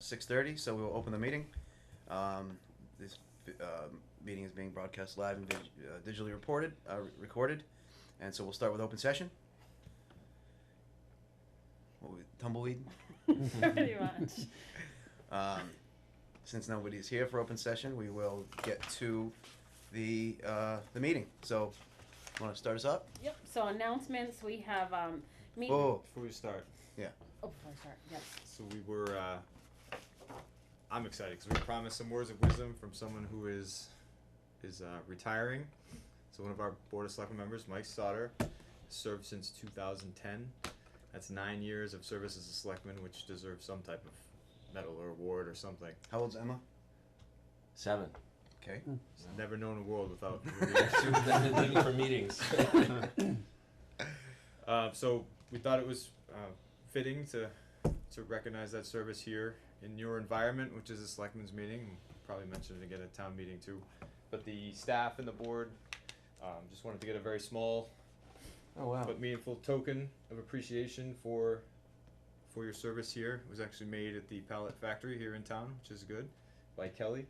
6:30, so we will open the meeting. This meeting is being broadcast live and digitally recorded, and so we'll start with open session. Tumbleweed? Pretty much. Since nobody's here for open session, we will get to the meeting. So, you want to start us up? Yep. So announcements. We have Oh, Before we start, yeah. Oh, before I start. Yes. so we were, I'm excited because we promised some words of wisdom from someone who is retiring. So one of our Board of Selectmen members, Mike Sauter, served since 2010. That's 9 years of service as a selectman, which deserves some type of medal or award or something. How old's Emma? 7. Okay. Never known a world without. She was leaving for meetings. So we thought it was fitting to recognize that service here in your environment, which is a selectmen's meeting. We'll probably mention it again at town meeting too. But the staff and the board just wanted to get a very small but meaningful token of appreciation for your service here. It was actually made at the Pallet Factory here in town, which is good, by Kelly.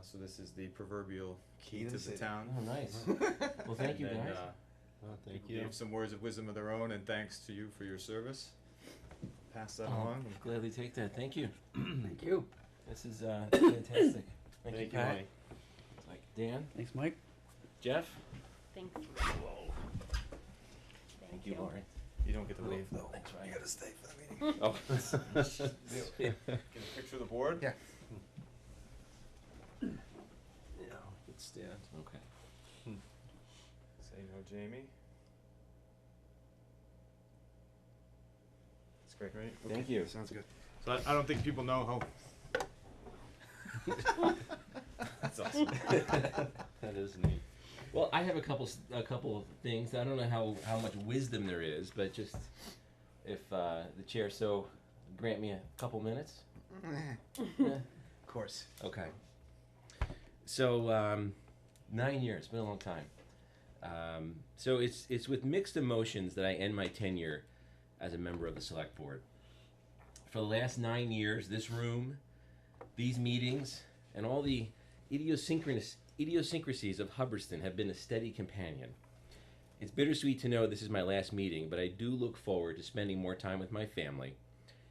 So this is the proverbial key to the city. town. Oh, nice. Well, thank you, And then, guys. Thank you. Gave some words of wisdom of their own, and thanks to you for your service. Pass that along. I'll gladly take that. Thank you. Thank you. This is fantastic. Thank you, Pat. Mike. Like Dan, Thanks, Mike. Jeff. Thank you. Thank you, Laurie. You don't get to leave though. Thanks, Ryan. You gotta stay for the meeting. Oh. Get a picture of the board? Yeah. Yeah, good stand. Okay. Say no, Jamie. That's great, right? Thank you. Sounds good. So I don't think people know how. That's awesome. That is neat. Well, I have a couple of things. I don't know how much wisdom there is, but just if the chair so grant me a couple minutes. Of course. Okay. So 9 years, been a long time. So it's with mixed emotions that I end my tenure as a member of the select board. For the last 9 years, this room, these meetings, and all the idiosyncrasies of Hubbardston have been a steady companion. It's bittersweet to know this is my last meeting, but I do look forward to spending more time with my family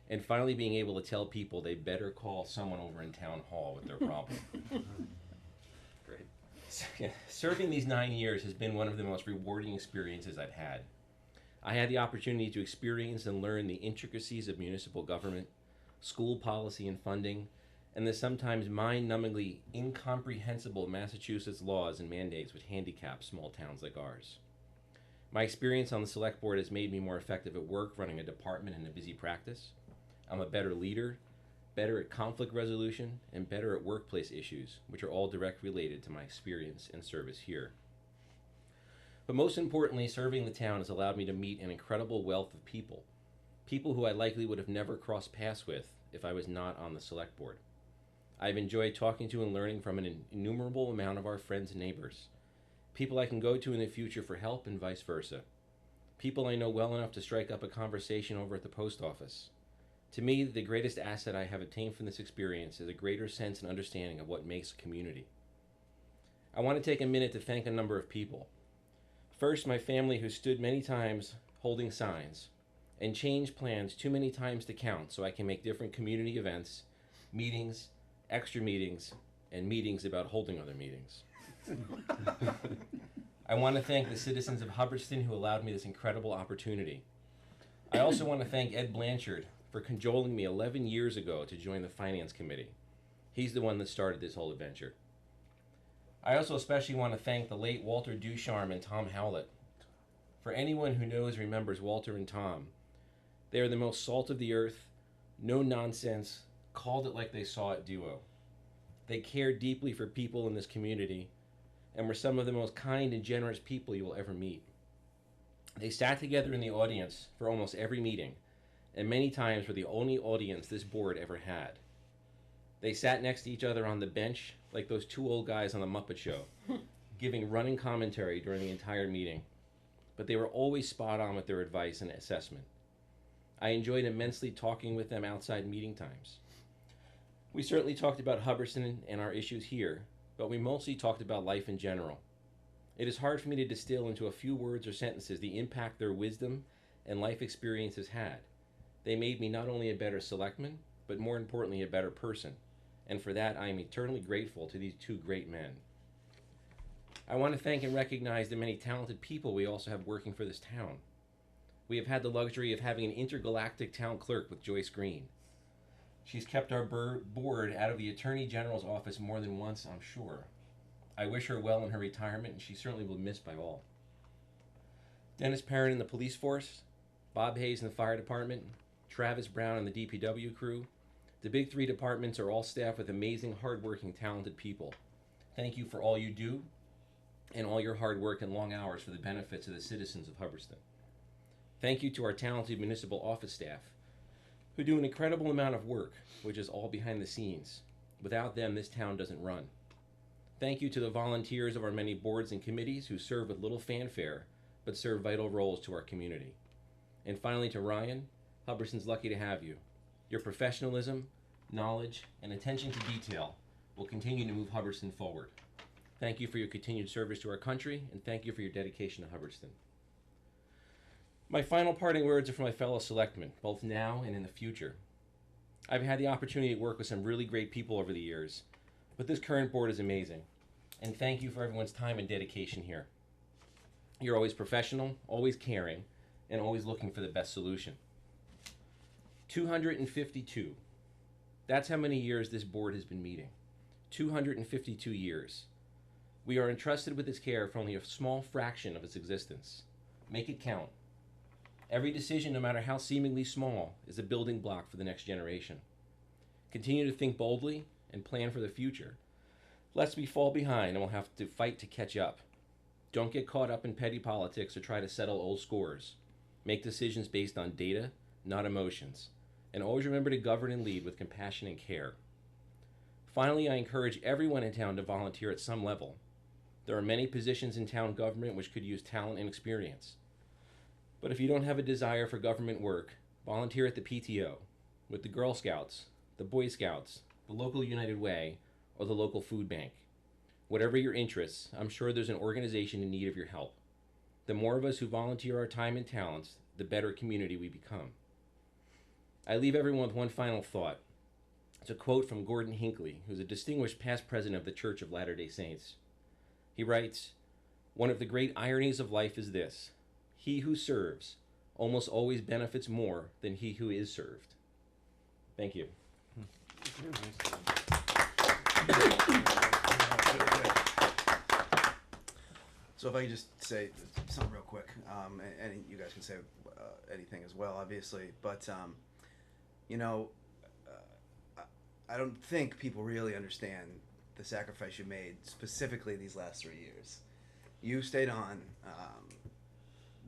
and finally being able to tell people they better call someone over in town hall with their problem. Great. Serving these 9 years has been one of the most rewarding experiences I've had. I had the opportunity to experience and learn the intricacies of municipal government, school policy and funding, and the sometimes mind-numbingly incomprehensible Massachusetts laws and mandates which handicap small towns like ours. My experience on the select board has made me more effective at work running a department in a busy practice. I'm a better leader, better at conflict resolution, and better at workplace issues, which are all direct related to my experience and service here. But most importantly, serving the town has allowed me to meet an incredible wealth of people who I likely would have never crossed paths with if I was not on the select board. I've enjoyed talking to and learning from an innumerable amount of our friends and neighbors, people I can go to in the future for help and vice versa, people I know well enough to strike up a conversation over at the post office. To me, the greatest asset I have obtained from this experience is a greater sense and understanding of what makes a community. I want to take a minute to thank a number of people. First, my family, who stood many times holding signs and changed plans too many times to count so I can make different community events, meetings, extra meetings, and meetings about holding other meetings. I want to thank the citizens of Hubbardston who allowed me this incredible opportunity. I also want to thank Ed Blanchard for cajoling me 11 years ago to join the Finance Committee. He's the one that started this whole adventure. I also especially want to thank the late Walter Ducharme and Tom Howlett. For anyone who knows remembers Walter and Tom, they are the most salt of the earth, no nonsense, called it like they saw it duo. They cared deeply for people in this community and were some of the most kind and generous people you will ever meet. They sat together in the audience for almost every meeting, and many times were the only audience this board ever had. They sat next to each other on the bench like those two old guys on the Muppet Show, giving running commentary during the entire meeting. But they were always spot on with their advice and assessment. I enjoyed immensely talking with them outside meeting times. We certainly talked about Hubbardston and our issues here, but we mostly talked about life in general. It is hard for me to distill into a few words or sentences the impact their wisdom and life experiences had. They made me not only a better selectman, but more importantly, a better person, and for that I am eternally grateful to these two great men. I want to thank and recognize the many talented people we also have working for this town. We have had the luxury of having an intergalactic town clerk with Joyce Green. She's kept our board out of the Attorney General's office more than once, I'm sure. I wish her well in her retirement, and she certainly will be missed by all. Dennis Perrin in the police force, Bob Hayes in the fire department, Travis Brown and the DPW crew. The big three departments are all staffed with amazing, hardworking, talented people. Thank you for all you do and all your hard work and long hours for the benefits of the citizens of Hubbardston. Thank you to our talented municipal office staff, who do an incredible amount of work, which is all behind the scenes. Without them, this town doesn't run. Thank you to the volunteers of our many boards and committees who serve with little fanfare, but serve vital roles to our community. And finally to Ryan, Hubbardston's lucky to have you. Your professionalism, knowledge, and attention to detail will continue to move Hubbardston forward. Thank you for your continued service to our country, and thank you for your dedication to Hubbardston. My final parting words are for my fellow selectmen, both now and in the future. I've had the opportunity to work with some really great people over the years, but this current board is amazing, and thank you for everyone's time and dedication here. You're always professional, always caring, and always looking for the best solution. 252. That's how many years this board has been meeting. 252 years. We are entrusted with its care for only a small fraction of its existence. Make it count. Every decision, no matter how seemingly small, is a building block for the next generation. Continue to think boldly and plan for the future, lest we fall behind and we'll have to fight to catch up. Don't get caught up in petty politics or try to settle old scores. Make decisions based on data, not emotions. And always remember to govern and lead with compassion and care. Finally, I encourage everyone in town to volunteer at some level. There are many positions in town government which could use talent and experience. But if you don't have a desire for government work, volunteer at the PTO, with the Girl Scouts, the Boy Scouts, the local United Way, or the local food bank. Whatever your interests, I'm sure there's an organization in need of your help. The more of us who volunteer our time and talents, the better community we become. I leave everyone with one final thought. It's a quote from Gordon Hinckley, who's a distinguished past president of the Church of Latter-day Saints. He writes, "One of the great ironies of life is this: he who serves almost always benefits more than he who is served." Thank you. So if I could just say something real quick, and you guys can say anything as well, obviously, but you know, I don't think people really understand the sacrifice you made specifically these last 3 years. You stayed on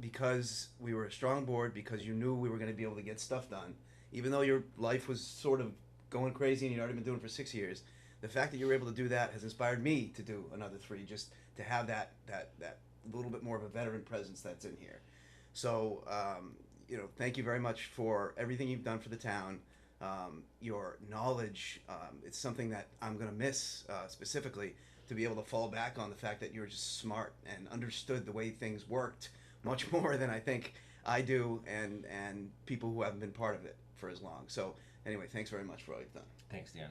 because we were a strong board, because you knew we were going to be able to get stuff done, even though your life was sort of going crazy and you'd already been doing it for 6 years. The fact that you were able to do that has inspired me to do another 3, just to have that little bit more of a veteran presence that's in here. So, you know, thank you very much for everything you've done for the town. Your knowledge, it's something that I'm going to miss specifically, to be able to fall back on the fact that you were just smart and understood the way things worked much more than I think I do, and people who haven't been part of it for as long. So anyway, thanks very much for all you've done. Thanks, Dan.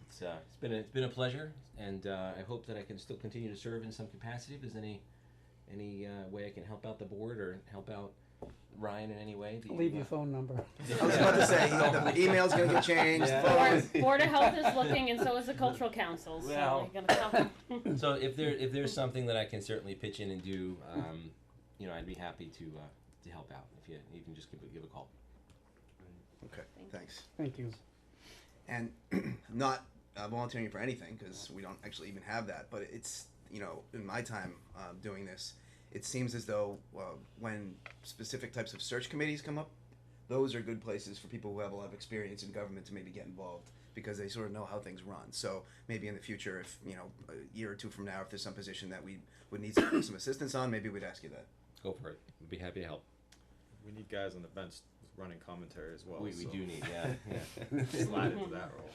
So it's been a pleasure, and I hope that I can still continue to serve in some capacity. If there's any way I can help out the board or help out Ryan in any way, I'll leave your phone number. I was about to say, the email's going to get changed. Yeah. Board of Health is looking, and so is the Cultural Council. So Well. you're gonna come. So if there's something that I can certainly pitch in and do, you know, I'd be happy to help out. If you can just give a call. Okay, thanks. Thank you. And not volunteering for anything, because we don't actually even have that, but it's, you know, in my time doing this, it seems as though when specific types of search committees come up, those are good places for people who have a lot of experience in government to maybe get involved, because they sort of know how things run. So maybe in the future, if, you know, a year or two from now, if there's some position that we would need some assistance on, maybe we'd ask you that. Go for it. I'd be happy to help. We need guys on the bench running commentary as well. We so do need, yeah. slide into that role.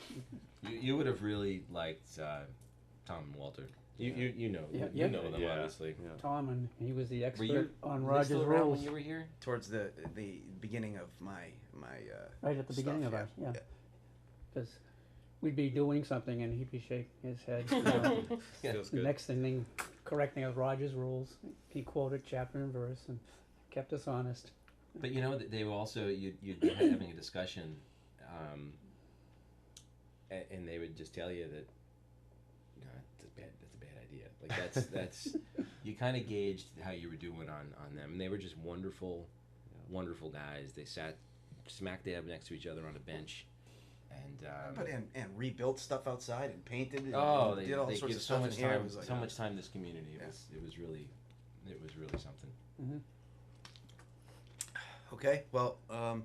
You would have really liked Tom and Walter. You know Yeah, you yeah. know them Yeah. obviously. Yeah. Tom, and he was the Were expert you on were you Rogers still around rules. when you were here? Towards the beginning of my Right at the beginning of ours, yeah. Because we'd be doing something and he'd be shaking his head. You know. Yeah. Feels The good. next thing, correcting us Rogers rules. He quoted chapter and verse and kept us honest. But you know, they were also you'd be having a discussion, and they would just tell you that, no, that's a bad idea. Like that's you kind of gauged how you were doing on them, and they were just wonderful guys. They sat smack dab next to each other on a bench, and and rebuilt stuff outside and painted and they did all they sorts give of so stuff much in here. It time was like, so much time to this community. Yeah. It was really something. Mm-hmm. Okay, well, I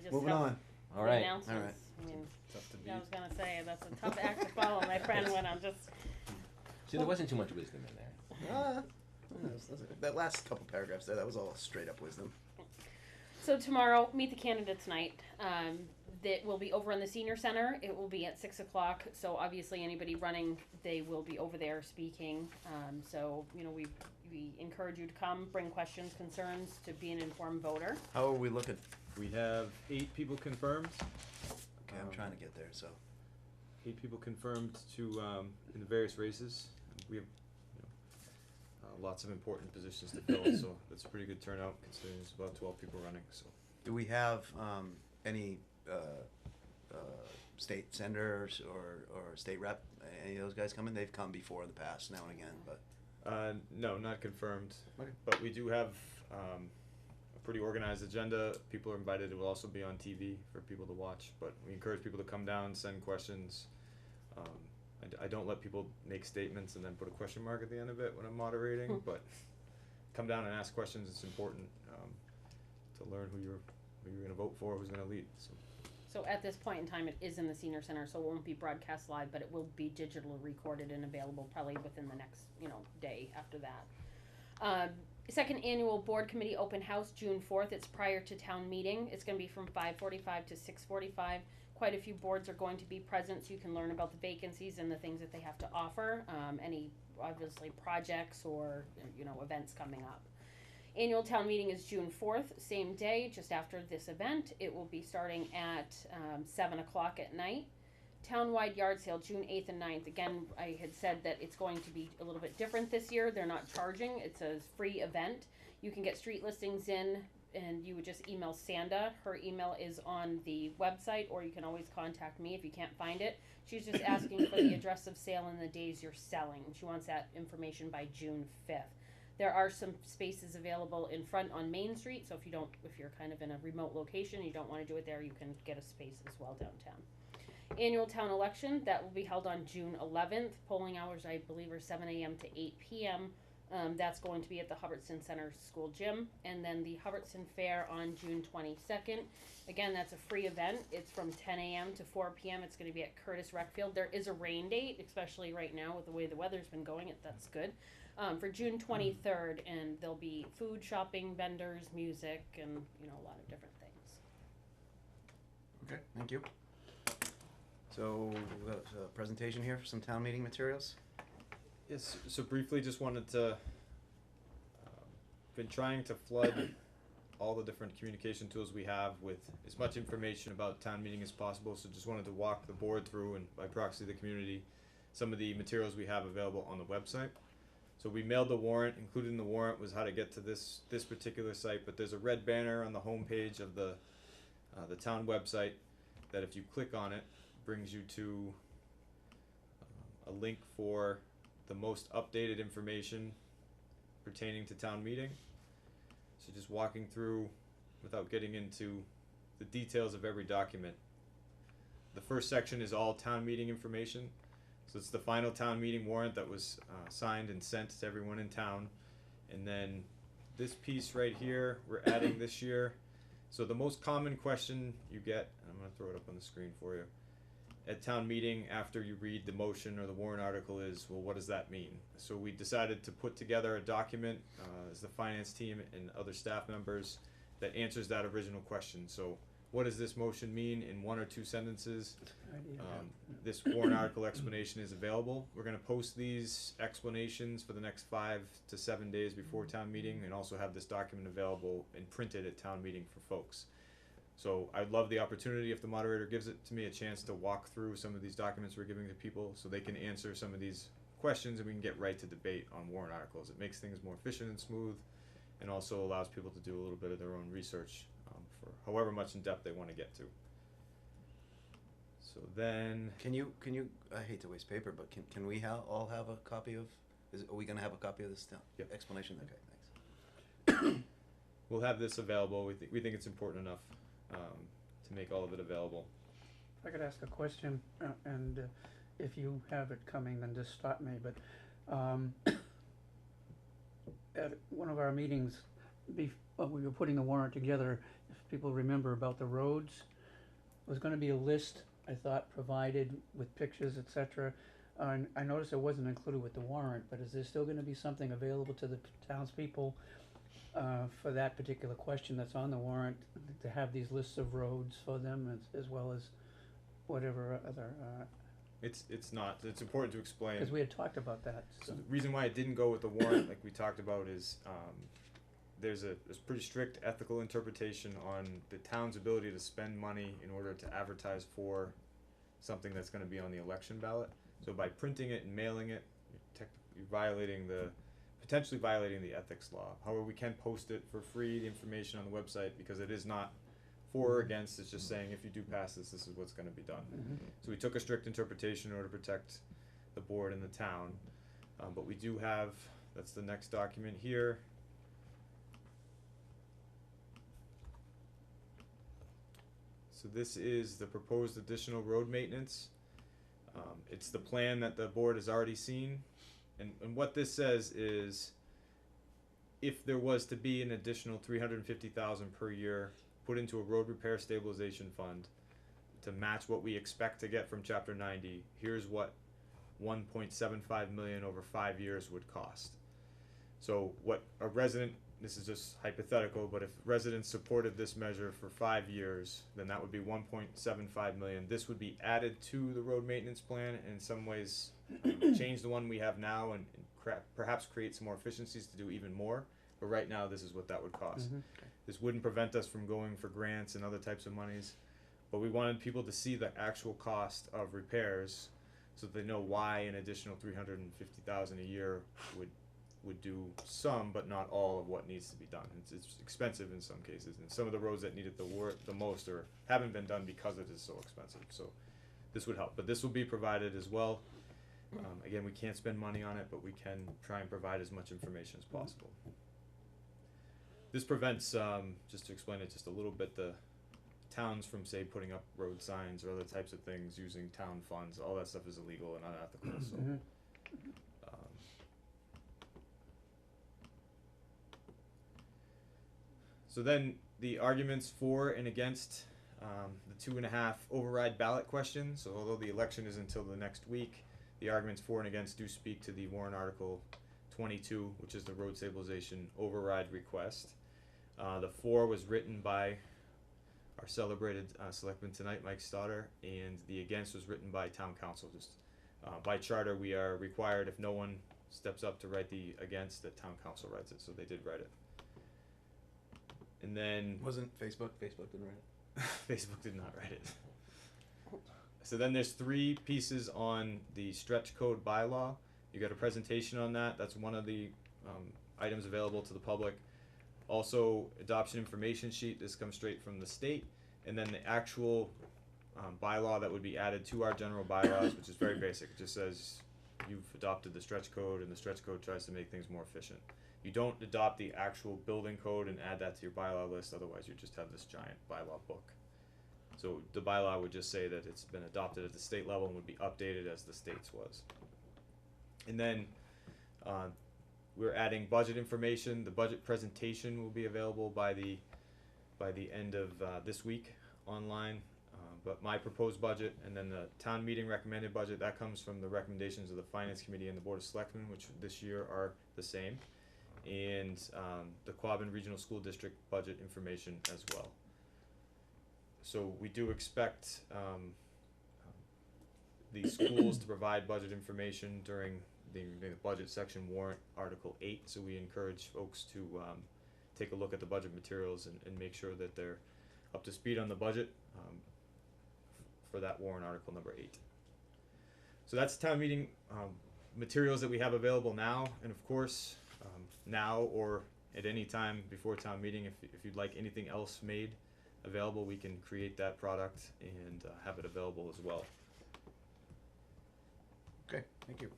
just moving have on. All the right. announcements. I mean, Tough to beat. yeah, I was gonna say that's a tough act to follow, my friend. When I'm just See, there wasn't too much wisdom in there. That last couple paragraphs there, that was all straight up wisdom. so tomorrow, meet the candidates night. That will be over in the senior center. It will be at 6:00. So obviously, anybody running, they will be over there speaking. So you know, we encourage you to come, bring questions, concerns, to be an informed voter. How are we looking? We have 8 people confirmed. Okay, I'm trying to get there, so. 8 people confirmed to in the various races. We have lots of important positions to fill, so that's a pretty good turnout considering there's about 12 people running. So Do we have any state senators or state rep? Any of those guys coming? They've come before in the past, now and again, but no, not confirmed. Okay. But we do have a pretty organized agenda. People are invited. It will also be on TV for people to watch. But we encourage people to come down, send questions. I don't let people make statements and then put a question mark at the end of it when I'm moderating. But come down and ask questions. It's important to learn who you're going to vote for, who's going to lead. So at this point in time, it is in the senior center, so it won't be broadcast live, but it will be digitally recorded and available probably within the next, day after that. Second annual board committee open house, June 4th. It's prior to town meeting. It's going to be from 5:45 to 6:45. Quite a few boards are going to be present, so you can learn about the vacancies and the things that they have to offer. Any obviously projects or events coming up. Annual town meeting is June 4th, same day, just after this event. It will be starting at 7:00 at night. Townwide yard sale, June 8th and 9th. Again, I had said that it's going to be a little bit different this year. They're not charging. It's a free event. You can get street listings in, and you would just email Sanda. Her email is on the website, or you can always contact me if you can't find it. She's just asking for the address of sale and the days you're selling. She wants that information by June 5th. There are some spaces available in front on Main Street, so if you're kind of in a remote location and you don't want to do it there, you can get a space as well downtown. Annual town election, that will be held on June 11th. Polling hours, I believe, are 7 a.m. to 8 p.m. That's going to be at the Hubbardston Center School Gym. And then the Hubbardston Fair on June 22nd. Again, that's a free event. It's from 10 a.m. to 4 p.m. It's going to be at Curtis Rec Field. There is a rain date, especially right now with the way the weather's been going. That's good. For June 23rd, and there'll be food, shopping, vendors, music, and a lot of different things. Okay, thank you. So, we got a presentation here for some town meeting materials. yes. So briefly, just wanted to been trying to flood all the different communication tools we have with as much information about town meeting as possible. So just wanted to walk the board through, and by proxy the community, some of the materials we have available on the website. So we mailed the warrant. Included in the warrant was how to get to this particular site, but there's a red banner on the home page of the town website that if you click on it, brings you to a link for the most updated information pertaining to town meeting. So just walking through without getting into the details of every document. The first section is all town meeting information. So it's the final town meeting warrant that was signed and sent to everyone in town. And then this piece right here, we're adding this year. So the most common question you get, and I'm going to throw it up on the screen for you, at town meeting after you read the motion or the warrant article is, well, what does that mean? So we decided to put together a document as the finance team and other staff members that answers that original question. So what does this motion mean in 1 or 2 sentences? This warrant article explanation is available. We're gonna post these explanations for the next 5 to 7 days before town meeting, and also have this document available and printed at town meeting for folks. So I'd love the opportunity, if the moderator gives it to me, a chance to walk through some of these documents we're giving to people so they can answer some of these questions and we can get right to debate on warrant articles. It makes things more efficient and smooth, and also allows people to do a little bit of their own research for however much in depth they want to get to. So then, Can you, I hate to waste paper, but can we all have a copy of, are we gonna have a copy of this Yep. explanation? Okay, thanks. we'll have this available. We think it's important enough to make all of it available. If I could ask a question, and if you have it coming, then just stop me, but, at one of our meetings, we were putting the warrant together, if people remember about the roads, was gonna be a list, I thought, provided with pictures, et cetera. And I noticed it wasn't included with the warrant, but is there still gonna be something available to the townspeople for that particular question that's on the warrant, to have these lists of roads for them, as well as whatever other, It's not. It's important to explain. because we had talked about that, So so. the reason why it didn't go with the warrant, like we talked about, is there's a pretty strict ethical interpretation on the town's ability to spend money in order to advertise for something that's going to be on the election ballot. So by printing it and mailing it, you're potentially violating the ethics law. However, we can post it for free, the information on the website, because it is not for or against. It's just saying, if you do pass this, this is what's going to be done. Mhm. So we took a strict interpretation in order to protect the board and the town. But we do have, that's the next document here. So this is the proposed additional road maintenance. It's the plan that the board has already seen. And what this says is, if there was to be an additional $350,000 per year put into a road repair stabilization fund to match what we expect to get from Chapter 90, here's what 1.75 million over 5 years would cost. So what a resident, this is just hypothetical, but if residents supported this measure for 5 years, then that would be 1.75 million. This would be added to the road maintenance plan, and in some ways change the one we have now, and perhaps create some more efficiencies to do even more. But right now, this is what that would cost. Mhm. This wouldn't prevent us from going for grants and other types of monies, but we wanted people to see the actual cost of repairs, so that they know why an additional $350,000 a year would do some, but not all of what needs to be done. It's expensive in some cases, and some of the roads that need it the most or haven't been done because it is so expensive. So this would help, but this will be provided as well. Again, we can't spend money on it, but we can try and provide as much information as possible. This prevents, just to explain it just a little bit, the towns from, say, putting up road signs or other types of things using town funds. All that stuff is illegal and unethical. So. Mhm. So then the arguments for and against the 2.5 override ballot question. So although the election is until the next week, the arguments for and against do speak to the warrant article 22, which is the road stabilization override request. The for was written by our celebrated selectman tonight, Mike Stoddard, and the against was written by town council. Just by charter, we are required, if no one steps up to write the against, that town council writes it. So they did write it. And then Wasn't Facebook didn't write it? Facebook did not write it. So then there's 3 pieces on the stretch code bylaw. You got a presentation on that. That's one of the items available to the public. Also, adoption information sheet. This comes straight from the state. And then the actual bylaw that would be added to our general bylaws, which is very basic. It just says you've adopted the stretch code, and the stretch code tries to make things more efficient. You don't adopt the actual building code and add that to your bylaw list, otherwise you just have this giant bylaw book. So the bylaw would just say that it's been adopted at the state level and would be updated as the state's was. And then we're adding budget information. The budget presentation will be available by the end of this week online. But my proposed budget, and then the town meeting recommended budget, that comes from the recommendations of the Finance Committee and the Board of Selectmen, which this year are the same. and the Quabbin Regional School District budget information as well. So we do expect the schools to provide budget information during the budget section warrant Article 8, so we encourage folks to take a look at the budget materials and make sure that they're up to speed on the budget for that warrant article number 8. So that's town meeting materials that we have available now, and of course, now or at any time before town meeting, if you'd like anything else made available, we can create that product and have it available as well. Okay, thank you.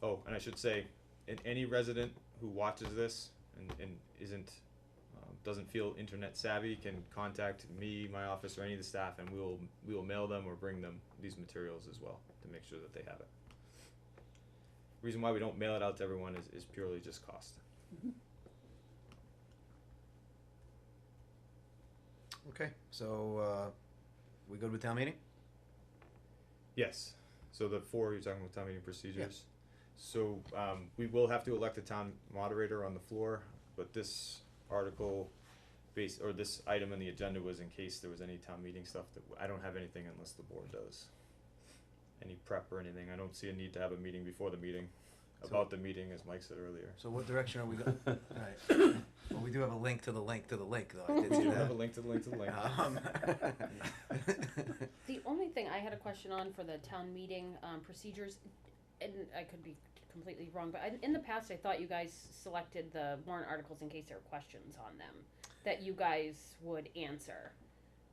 Oh, and I should say, any resident who watches this and isn't doesn't feel internet savvy can contact me, my office, or any of the staff, and we will mail them or bring them these materials as well to make sure that they have it. Reason why we don't mail it out to everyone is purely just cost. Okay, so we go to a town meeting? Yes. So the 4 you're talking about town meeting procedures. So we will have to elect a town moderator on the floor, but this article this item on the agenda was in case there was any town meeting stuff that I don't have anything unless the board does. Any prep or anything. I don't see a need to have a meeting before the meeting, about the meeting, as Mike said earlier. So what direction are we going? Alright, well, we do have a link to the link to the link, though, I did see We that. have a link to the link to the link. The only thing I had a question on for the town meeting procedures, and I could be completely wrong, but in the past I thought you guys selected the warrant articles in case there were questions on them that you guys would answer.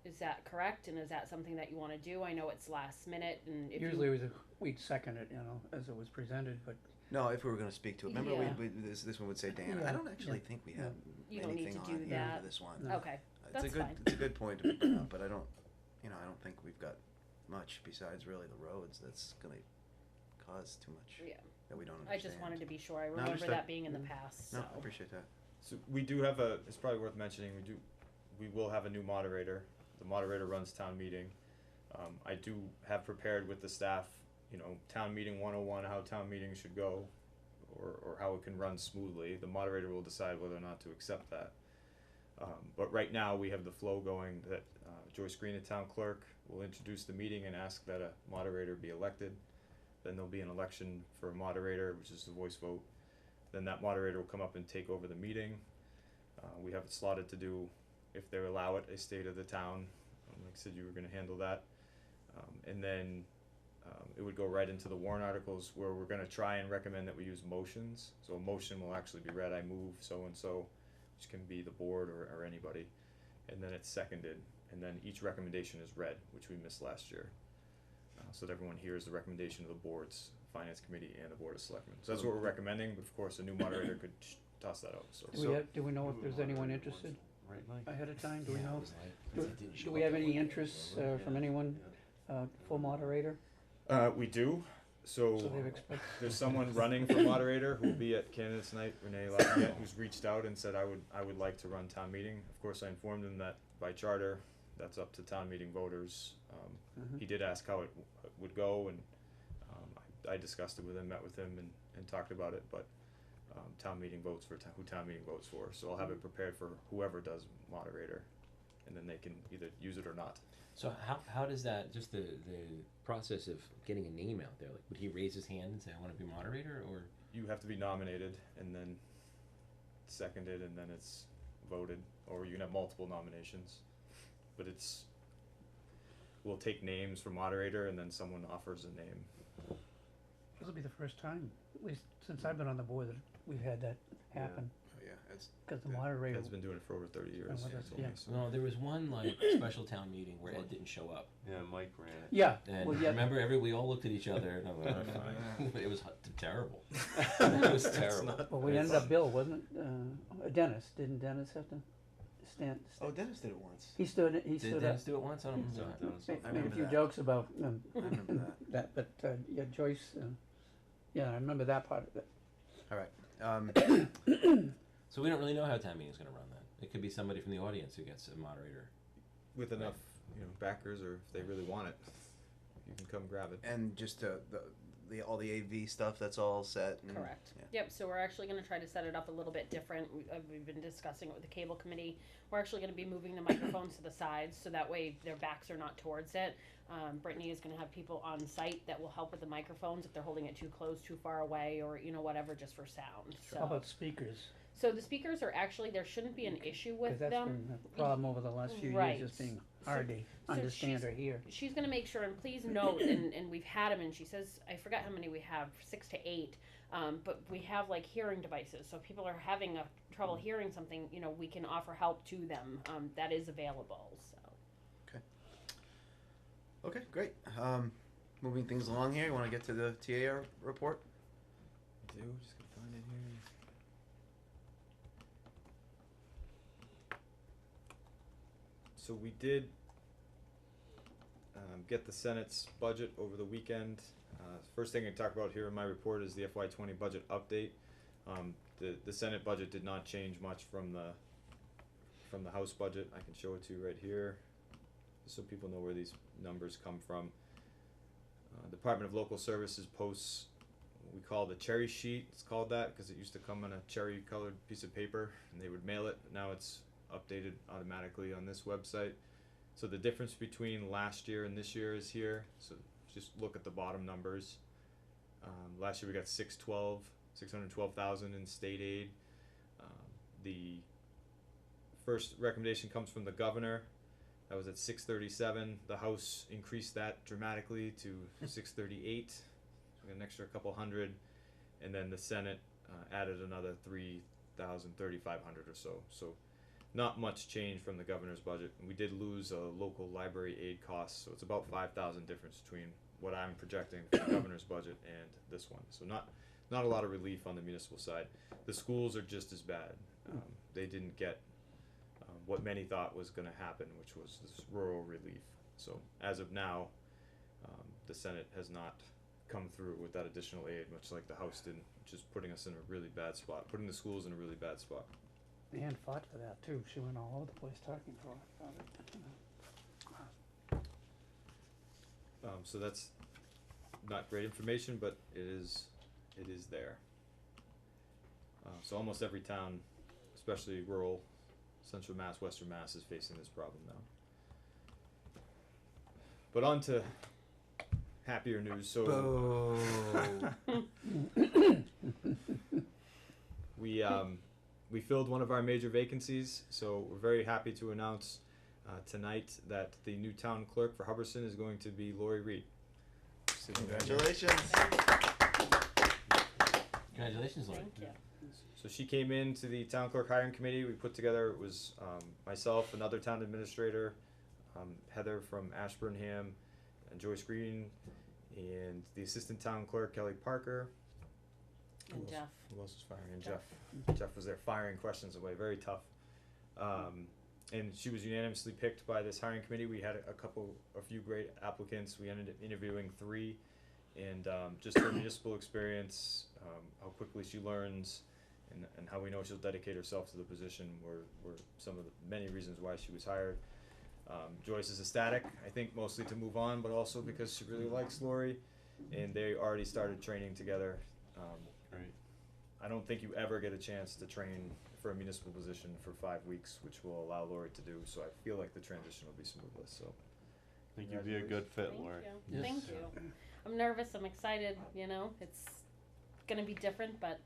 Is that correct? And is that something that you want to do? I know it's last minute, and if Usually we'd second it, as it was presented, but No, if we were gonna speak to it, remember Yeah. this one would say Dan, Yeah, I don't actually yeah. think we Yeah. have You don't need anything to on do here that. for this one. No. Okay, It's that's a good, fine. it's a good point to bring up, but I don't think we've got much besides really the roads that's gonna cause too much Yeah, that we don't I understand. just wanted to be sure. I remember understood. that being in the past. So No, I appreciate that. So we do have it's probably worth mentioning, we will have a new moderator. The moderator runs town meeting. I do have prepared with the staff, town meeting 101, how town meetings should go, or how it can run smoothly. The moderator will decide whether or not to accept that. But right now, we have the flow going that Joyce Green, the town clerk, will introduce the meeting and ask that a moderator be elected. Then there'll be an election for a moderator, which is the voice vote. Then that moderator will come up and take over the meeting. We have it slotted to do, if they allow it, a state of the town. Like I said, you were gonna handle that. And then it would go right into the warrant articles, where we're gonna try and recommend that we use motions. So a motion will actually be read, I move so-and-so, which can be the board or anybody. And then it's seconded, and then each recommendation is read, which we missed last year. So that everyone hears the recommendation of the boards, finance committee and the board of selectmen. So that's what we're recommending, but of course a new moderator could toss that out, so. do we know if there's anyone interested ahead of time? Do we know? Do we have any interest from anyone, for moderator? We do, so So they've expressed, there's someone running for moderator who will be at candidates night, Renee Lafayette, who's reached out and said I would like to run town meeting. Of course, I informed him that by charter, that's up to town meeting voters. He did ask how it would go, and I discussed it with him, met with him, and talked about it, but town meeting votes for who town meeting votes for, so I'll have it prepared for whoever does moderator, and then they can either use it or not. So how does that, just the process of getting a name out there, like would he raise his hand and say, I wanna be moderator, or? You have to be nominated and then seconded, and then it's voted, or you can have multiple nominations. But we'll take names for moderator, and then someone offers a name. this will be the first time, at least since I've been on the board, that we've had that happen, Oh, yeah, it's, cause the Yeah. moderator, Ed's been doing it for over 30 years. Oh, he that's- told me, yeah. so. No, there was one special town meeting where Ed didn't show up. Yeah, Mike ran it. yeah, And well, yeah, remember, we all looked at each other and I'm like, fine. It was terrible. It was terrible. well, we ended up Bill, wasn't it, Dennis, didn't Dennis have to stand? oh, Dennis did it once. He stood Did up, Dennis do it once? I don't remember that. made I a remember few that. jokes about, I remember that. but, yeah, Joyce, yeah, I remember that part of it. Alright, So we don't really know how town meeting's gonna run then. It could be somebody from the audience who gets a moderator. With enough, backers, or if they really want it, you can come grab it. and just the all the AV stuff, that's all set. And, Correct. Yeah. Yep, so we're actually gonna try to set it up a little bit different. We've been discussing it with the cable committee. We're actually gonna be moving the microphones to the sides, so that way their backs are not towards it. Brittany is gonna have people on site that will help with the microphones if they're holding it too close, too far away, or, you know, whatever, just for sound, so. How about speakers? So the speakers are actually, there shouldn't be an issue with Cause that's them. been a problem over the last few Right. years, just being hard to so understand she's- or hear. She's gonna make sure, and please note, and we've had them, and she says, I forgot how many we have, 6 to 8, but we have like hearing devices, so if people are having trouble hearing something, you know, we can offer help to them, that is available, so. Okay, great. Moving things along here, you wanna get to the TAR report? I do, just gonna find it here. So we did get the Senate's budget over the weekend. First thing I talk about here in my report is the FY20 budget update. The Senate budget did not change much from the House budget. I can show it to you right here, just so people know where these numbers come from. Department of Local Services posts what we call the cherry sheet. It's called that because it used to come on a cherry colored piece of paper and they would mail it. Now it's updated automatically on this website. So the difference between last year and this year is here. So just look at the bottom numbers. Last year we got 612,000 in state aid. The first recommendation comes from the governor. That was at 637. The House increased that dramatically to 638. So we got an extra couple hundred, and then the Senate added another 3,500 or so. So not much change from the governor's budget. We did lose a local library aid cost, so it's about 5,000 difference between what I'm projecting for the governor's budget and this one. So not a lot of relief on the municipal side. The schools are just as bad. They didn't get what many thought was going to happen, which was this rural relief. So as of now, the Senate has not come through with that additional aid, much like the House didn't, which is putting us in a really bad spot, putting the schools in a really bad spot. Ann fought for that too, she went all over the place talking for it, about it. So that's not great information, but it is there. So almost every town, especially rural, Central Mass, Western Mass, is facing this problem now. But on to happier news. So we filled one of our major vacancies. So we're very happy to announce tonight that the new town clerk for Hubbardson is going to be Lori Reed. Congratulations. Congratulations, Lauren. Thank you. So she came into the town clerk hiring committee. We put together, it was myself, another town administrator, Heather from Ashburnham, and Joyce Green, and the assistant town clerk, Kelly Parker. And Jeff. Who else was firing? And Jeff. Jeff was there firing questions away, very tough. And she was unanimously picked by this hiring committee. We had a few great applicants. We ended up interviewing 3, and just her municipal experience, how quickly she learns, and how we know she'll dedicate herself to the position were some of the many reasons why she was hired. Joyce is ecstatic, I think mostly to move on, but also because she really likes Lori, and they already started training together. Right. I don't think you ever get a chance to train for a municipal position for 5 weeks, which will allow Lori to do, so I feel like the transition will be seamless, so. I think you'd be a good fit, Thank Lori. you. Yes. Thank you. I'm nervous, I'm excited, you know, it's gonna be different, but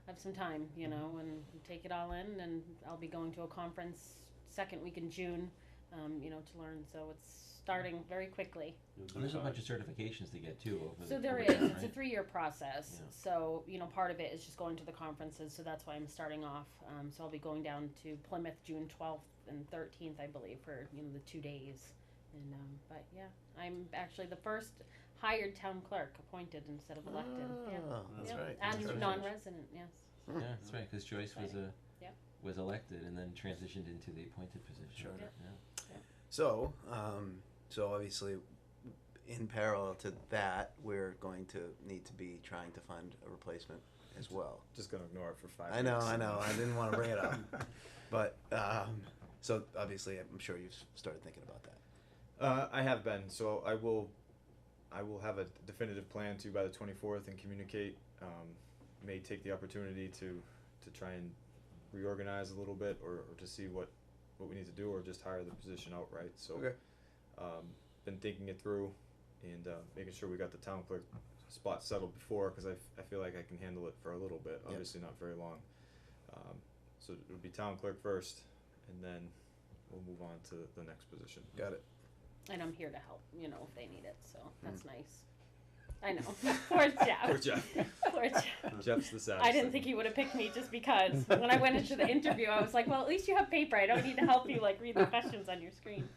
I have some time, you know, and take it all in, and I'll be going to a conference second week in June, you know, to learn, so it's starting very quickly. And there's a bunch of certifications to get too. So there over is, time, it's a right? 3-year process, Yeah. so, you know, part of it is just going to the conferences, so that's why I'm starting off, so I'll be going down to Plymouth June 12th and 13th, I believe, for, you know, the 2 days, and, but yeah, I'm actually the first hired town clerk appointed instead of elected, yeah. Oh, That's Yeah. right. And Congratulations. non-resident, yes. Yeah, that's right, because Joyce was Yep. was elected and then transitioned into the appointed position. Sure. Yep. Yeah. So, so obviously, in parallel to that, we're going to need to be trying to find a replacement as well. Just gonna ignore it for 5 I know, weeks. I know. I didn't want to bring it up, but so obviously, I'm sure you've started thinking about that. I have been, so I will I will have a definitive plan to you by the 24th and communicate. May take the opportunity to try and reorganize a little bit, or to see what we need to do, or just hire the position outright. So, Okay. been thinking it through and making sure we got the town clerk spot settled before, because I feel like I can handle it for a little bit. Yep. Obviously not very long. So it would be town clerk first, and then we'll move on to the next position. Got it. And I'm here to help, you know, if they need it, so that's nice. I know. Poor Jeff. Poor Jeff. Poor Jeff. Jeff's the saddest. I didn't think he would have picked me just because when I went into the interview, I was like, well, at least you have paper. I don't need to help you like read the questions on your screen.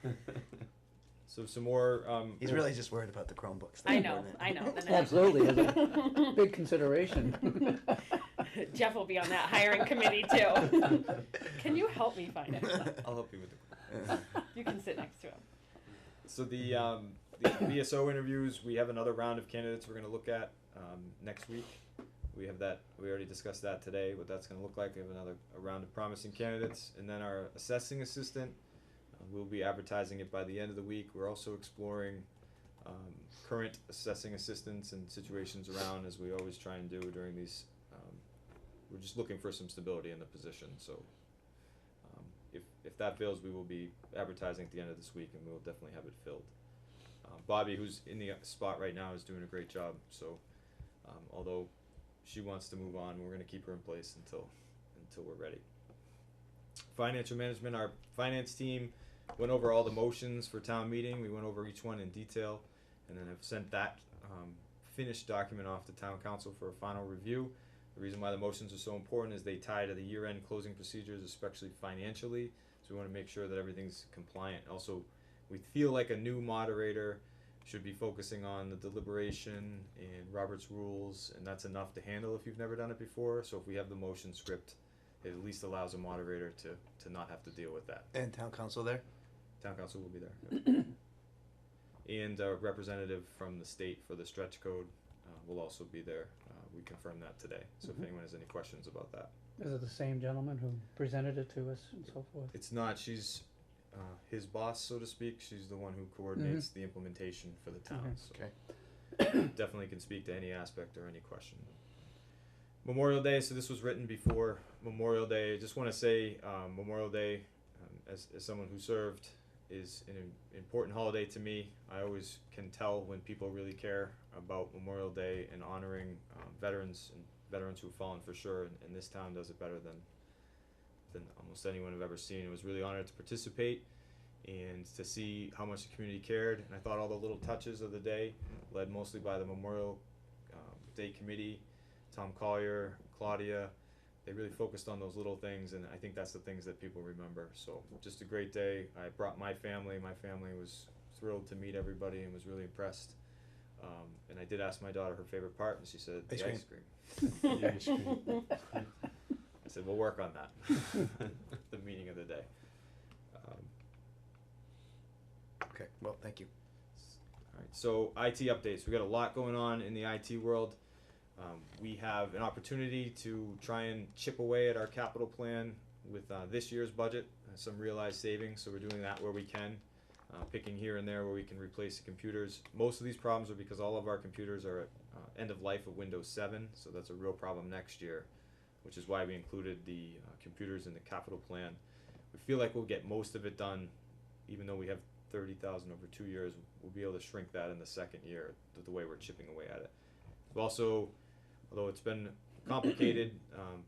So some more. He's really just worried about the Chromebooks. I know. Then Absolutely, it's a big consideration. Jeff will be on that hiring committee too. Can you help me find it? I'll help you with the. You can sit next to him. So the VSO interviews, we have another round of candidates we're going to look at next week. We have that. We already discussed that today. What that's going to look like. We have a round of promising candidates, and then our assessing assistant. We'll be advertising it by the end of the week. We're also exploring current assessing assistants and situations around, as we always try and do during these. We're just looking for some stability in the position. So if that fails, we will be advertising at the end of this week, and we'll definitely have it filled. Bobby, who's in the spot right now, is doing a great job. So although she wants to move on, we're going to keep her in place until we're ready. Financial management, our finance team went over all the motions for town meeting. We went over each one in detail, and then have sent that finished document off to town council for a final review. The reason why the motions are so important is they tie to the year-end closing procedures, especially financially. So we want to make sure that everything's compliant. Also, we feel like a new moderator should be focusing on the deliberation and Robert's rules, and that's enough to handle if you've never done it before. So if we have the motion script, it at least allows a moderator to not have to deal with that. And town council there? Town council will be there. Yep. And a representative from the state for the stretch code will also be there. We confirmed that today. So if anyone has any questions about that. Is it the same gentleman who presented it to us and so forth? It's not. She's his boss, so to speak. She's the one who coordinates the implementation for the town. Okay. So definitely can speak to any aspect or any question. Memorial Day. So this was written before Memorial Day. I just want to say Memorial Day, as someone who served, is an important holiday to me. I always can tell when people really care about Memorial Day and honoring veterans and veterans who've fallen for sure. And this town does it better than almost anyone I've ever seen. I was really honored to participate and to see how much the community cared. And I thought all the little touches of the day, led mostly by the Memorial Day Committee, Tom Collier, Claudia, they really focused on those little things, and I think that's the things that people remember. So just a great day. I brought my family. My family was thrilled to meet everybody and was really impressed. And I did ask my daughter her favorite part, and she said the ice cream. The ice cream. I said, we'll work on that. The meaning of the day. Okay, well, thank you. All right, so IT updates. We got a lot going on in the IT world. We have an opportunity to try and chip away at our capital plan with this year's budget, some realized savings. So we're doing that where we can, picking here and there where we can replace the computers. Most of these problems are because all of our computers are at end of life of Windows 7, so that's a real problem next year, which is why we included the computers in the capital plan. We feel like we'll get most of it done, even though we have 30,000 over 2 years. We'll be able to shrink that in the second year, the way we're chipping away at it. We've also, although it's been complicated,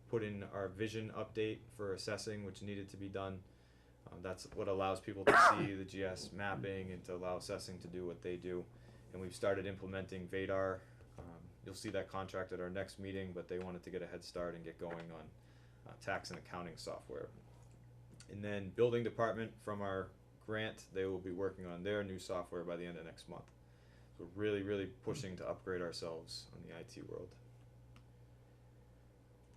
put in our vision update for assessing, which needed to be done. That's what allows people to see the GS mapping and to allow assessing to do what they do. And we've started implementing VADAR. You'll see that contract at our next meeting, but they wanted to get a head start and get going on tax and accounting software. And then building department, from our grant, they will be working on their new software by the end of next month. So we're really, really pushing to upgrade ourselves on the IT world.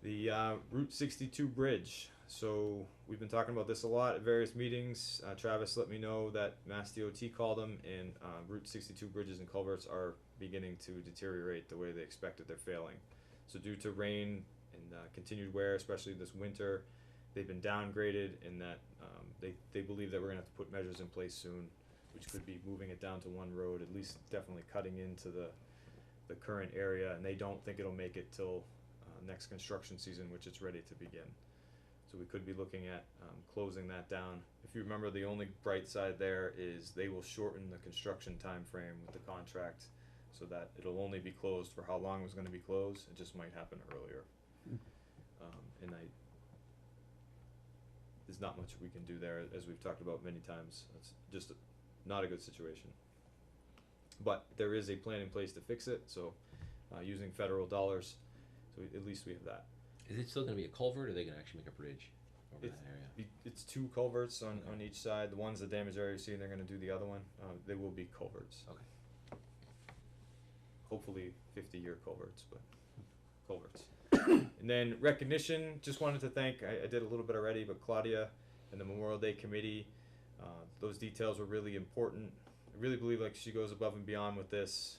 The Route 62 bridge. So we've been talking about this a lot at various meetings. Travis let me know that Mass DOT called them, and Route 62 bridges and culverts are beginning to deteriorate the way they expected. They're failing. So due to rain and continued wear, especially this winter, they've been downgraded, and that they believe that we're going to have to put measures in place soon which could be moving it down to one road, at least definitely cutting into the current area, and they don't think it'll make it till next construction season, which it's ready to begin. So we could be looking at closing that down. If you remember, the only bright side there is they will shorten the construction time frame with the contract, so that it'll only be closed for how long it was going to be closed. It just might happen earlier. And there's not much we can do there, as we've talked about many times. It's just not a good situation. But there is a plan in place to fix it, so using federal dollars, so at least we have that. Is it still going to be a culvert, or are they going to actually make a bridge over that area? It's 2 culverts on each side. The ones the damaged area you see, they're going to do the other one. They will be culverts. Okay. Hopefully 50-year culverts, but culverts. And then recognition, just wanted to thank, I did a little bit already, but Claudia and the Memorial Day Committee, those details were really important. I really believe like she goes above and beyond with this,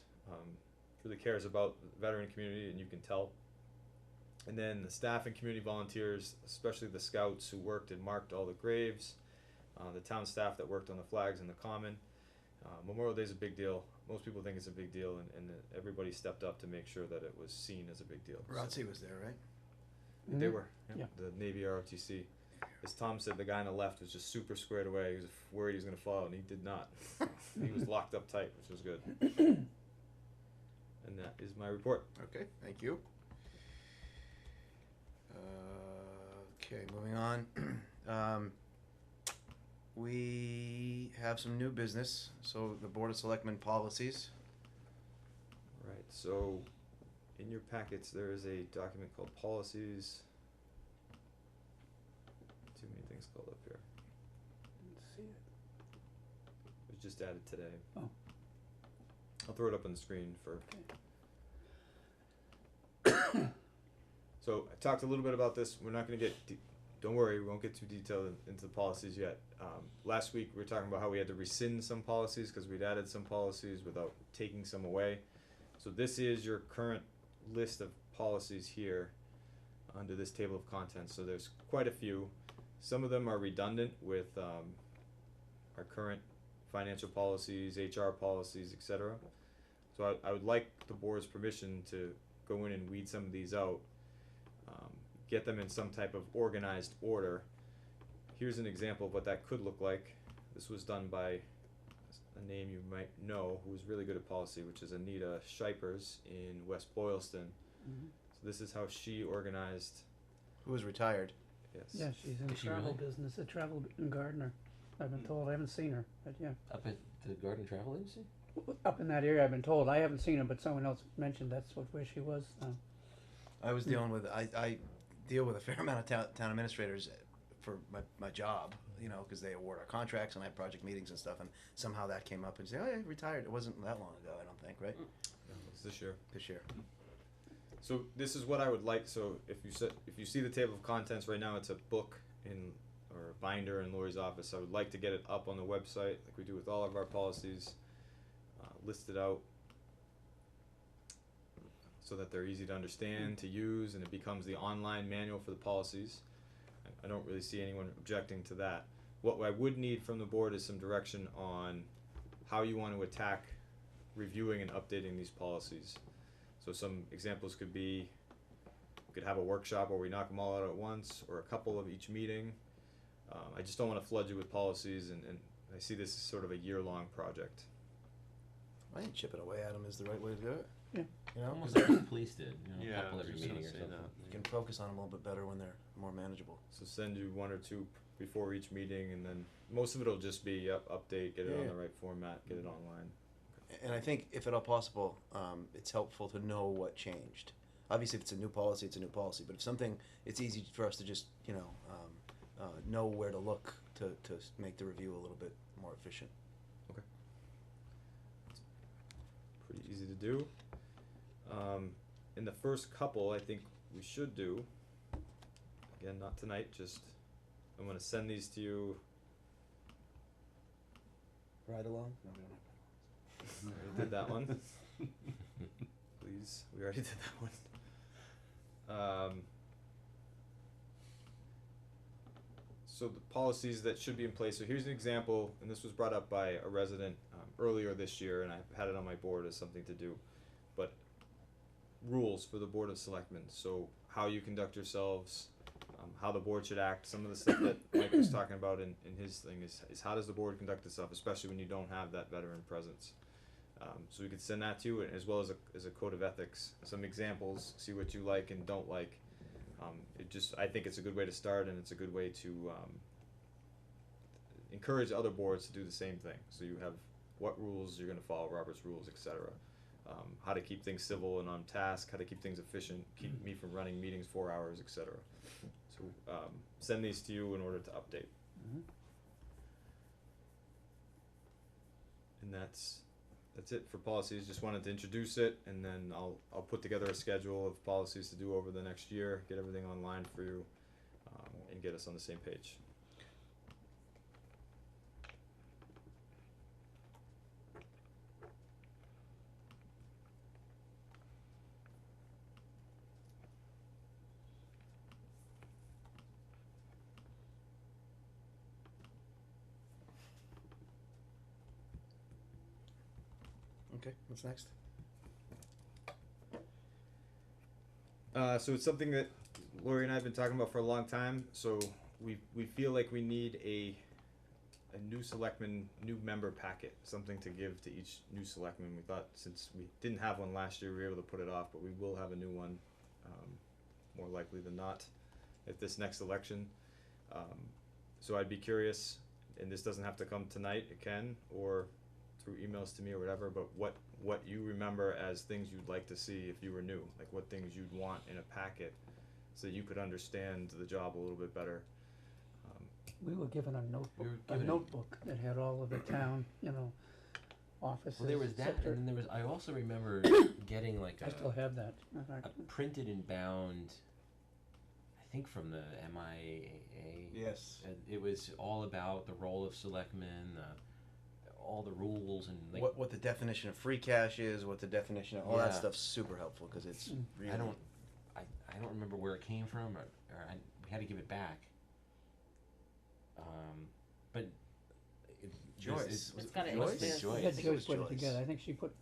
really cares about the veteran community, and you can tell. And then the staff and community volunteers, especially the scouts who worked and marked all the graves, the town staff that worked on the flags in the common. Memorial Day is a big deal. Most people think it's a big deal, and everybody stepped up to make sure that it was seen as a big deal. ROTC was there, right? They were, Yeah. the Navy ROTC. As Tom said, the guy on the left was just super squared away. He was worried he was going to fall, and he did not. He was locked up tight, which was good. And that is my report. Okay, thank you. Okay, moving on. We have some new business, so the Board of Selectmen policies. Right, so in your packets there is a document called policies. Too many things called up here. Didn't see it. It was just added today. Oh. I'll throw it up on the screen for. So I talked a little bit about this. We're not going to get. Don't worry, we won't get too detailed into the policies yet. Last week we were talking about how we had to rescind some policies because we'd added some policies without taking some away. So this is your current list of policies here under this table of contents. So there's quite a few. Some of them are redundant with our current financial policies, HR policies, etc. So I would like the board's permission to go in and weed some of these out, get them in some type of organized order. Here's an example of what that could look like. This was done by a name you might know who is really good at policy, which is Anita Shipers in West Boylston. Mhm. So this is how she organized. Who was retired? Yes. Yeah, she's in the Is she travel really? business, a travel gardener. I've been told, I haven't seen her, but yeah. Up at the Garden Travel Agency? Up in that area, I've been told. I haven't seen her, but someone else mentioned that's where she was. I was dealing with, I deal with a fair amount of town administrators for my job, you know, because they award our contracts and I have project meetings and stuff, and somehow that came up and say, oh yeah, retired. It wasn't that long ago, I don't think, right? No, it's this year. This year. So this is what I would like. So if you see the table of contents right now, it's a book or a binder in Lori's office. I would like to get it up on the website like we do with all of our policies, listed out so that they're easy to understand, to use, and it becomes the online manual for the policies. I don't really see anyone objecting to that. What I would need from the board is some direction on how you want to attack reviewing and updating these policies. So some examples could be, we could have a workshop where we knock them all out at once, or a couple of each meeting. I just don't want to flood you with policies, and I see this as sort of a year-long project. I think chipping away at them is the right way to do it. Yeah. You know, Almost 'cause like the police did, you know, Yeah, a couple I every was just meeting or gonna say something. you can focus on them a little bit better when they're more manageable. So send you one or two before each meeting, and then most of it will just be update, get it on Yeah. the right format, get it online. And I think, if at all possible, it's helpful to know what changed. Obviously, if it's a new policy, it's a new policy. But if something, it's easy for us to just, know where to look to make the review a little bit more efficient. Pretty easy to do. In the first couple, I think we should do, again, not tonight, just, I'm gonna send these to you. Ride along? No, we don't have I already did that one. Please, we already did that one. So the policies that should be in place, so here's an example, and this was brought up by a resident earlier this year, and I've had it on my board as something to do. But rules for the Board of Selectmen, so how you conduct yourselves, how the board should act, some of the stuff that Mike was talking about in his thing is how does the board conduct itself, especially when you don't have that veteran presence. So we could send that to you, as well as a code of ethics, some examples, see what you like and don't like. I think it's a good way to start, and it's a good way to encourage other boards to do the same thing. So you have what rules you're going to follow, Robert's rules, etc. How to keep things civil and on task, how to keep things efficient, keep me from running meetings 4 hours, etc. So send these to you in order to update. And that's it for policies. Just wanted to introduce it, and then I'll put together a schedule of policies to do over the next year, get everything online for you, and get us on the same page. Okay, what's next? So it's something that Lori and I have been talking about for a long time. So we feel like we need a new selectman, new member packet, something to give to each new selectman. We thought since we didn't have one last year, we were able to put it off, but we will have a new one, more likely than not, at this next election. So I'd be curious, and this doesn't have to come tonight, it can, or through emails to me or whatever, but what you remember as things you'd like to see if you were new, like what things you'd want in a packet so that you could understand the job a little bit better. We were given a given a- notebook that had all of the town, offices. Well, there was that, etc. and then I also remember getting like I still have that. a printed and bound, I think from the MIAA. Yes. And it was all about the role of selectmen, all the rules, and like, What the definition of free cash is, what the definition of all that Yeah. stuff's super helpful because it's really. I don't remember where it came from, or we had to give it back. But Joyce. It's got it Joyce? listed. Joyce. We had I think it Joyce was put it Joyce. together. I think she put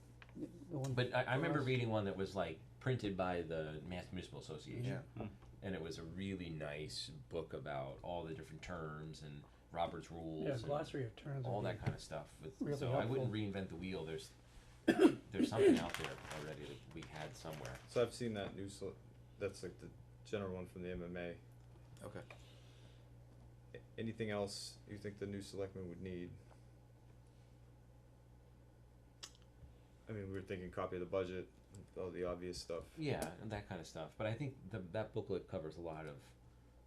the one. But I for remember us. reading one that was like printed by the Mass Municipal Association. Yeah. And it was a really nice book about all the different terms and Robert's rules Yeah, and glossary of terms. all would that be- kind of stuff. really So I wouldn't helpful. reinvent the wheel. There's something out there already that we had somewhere. So I've seen that that's like the general one from the MMA. Okay. Anything else you think the new selectman would need? I mean, we were thinking copy of the budget, all the obvious stuff. Yeah, and that kind of stuff. But I think that booklet covers a lot of.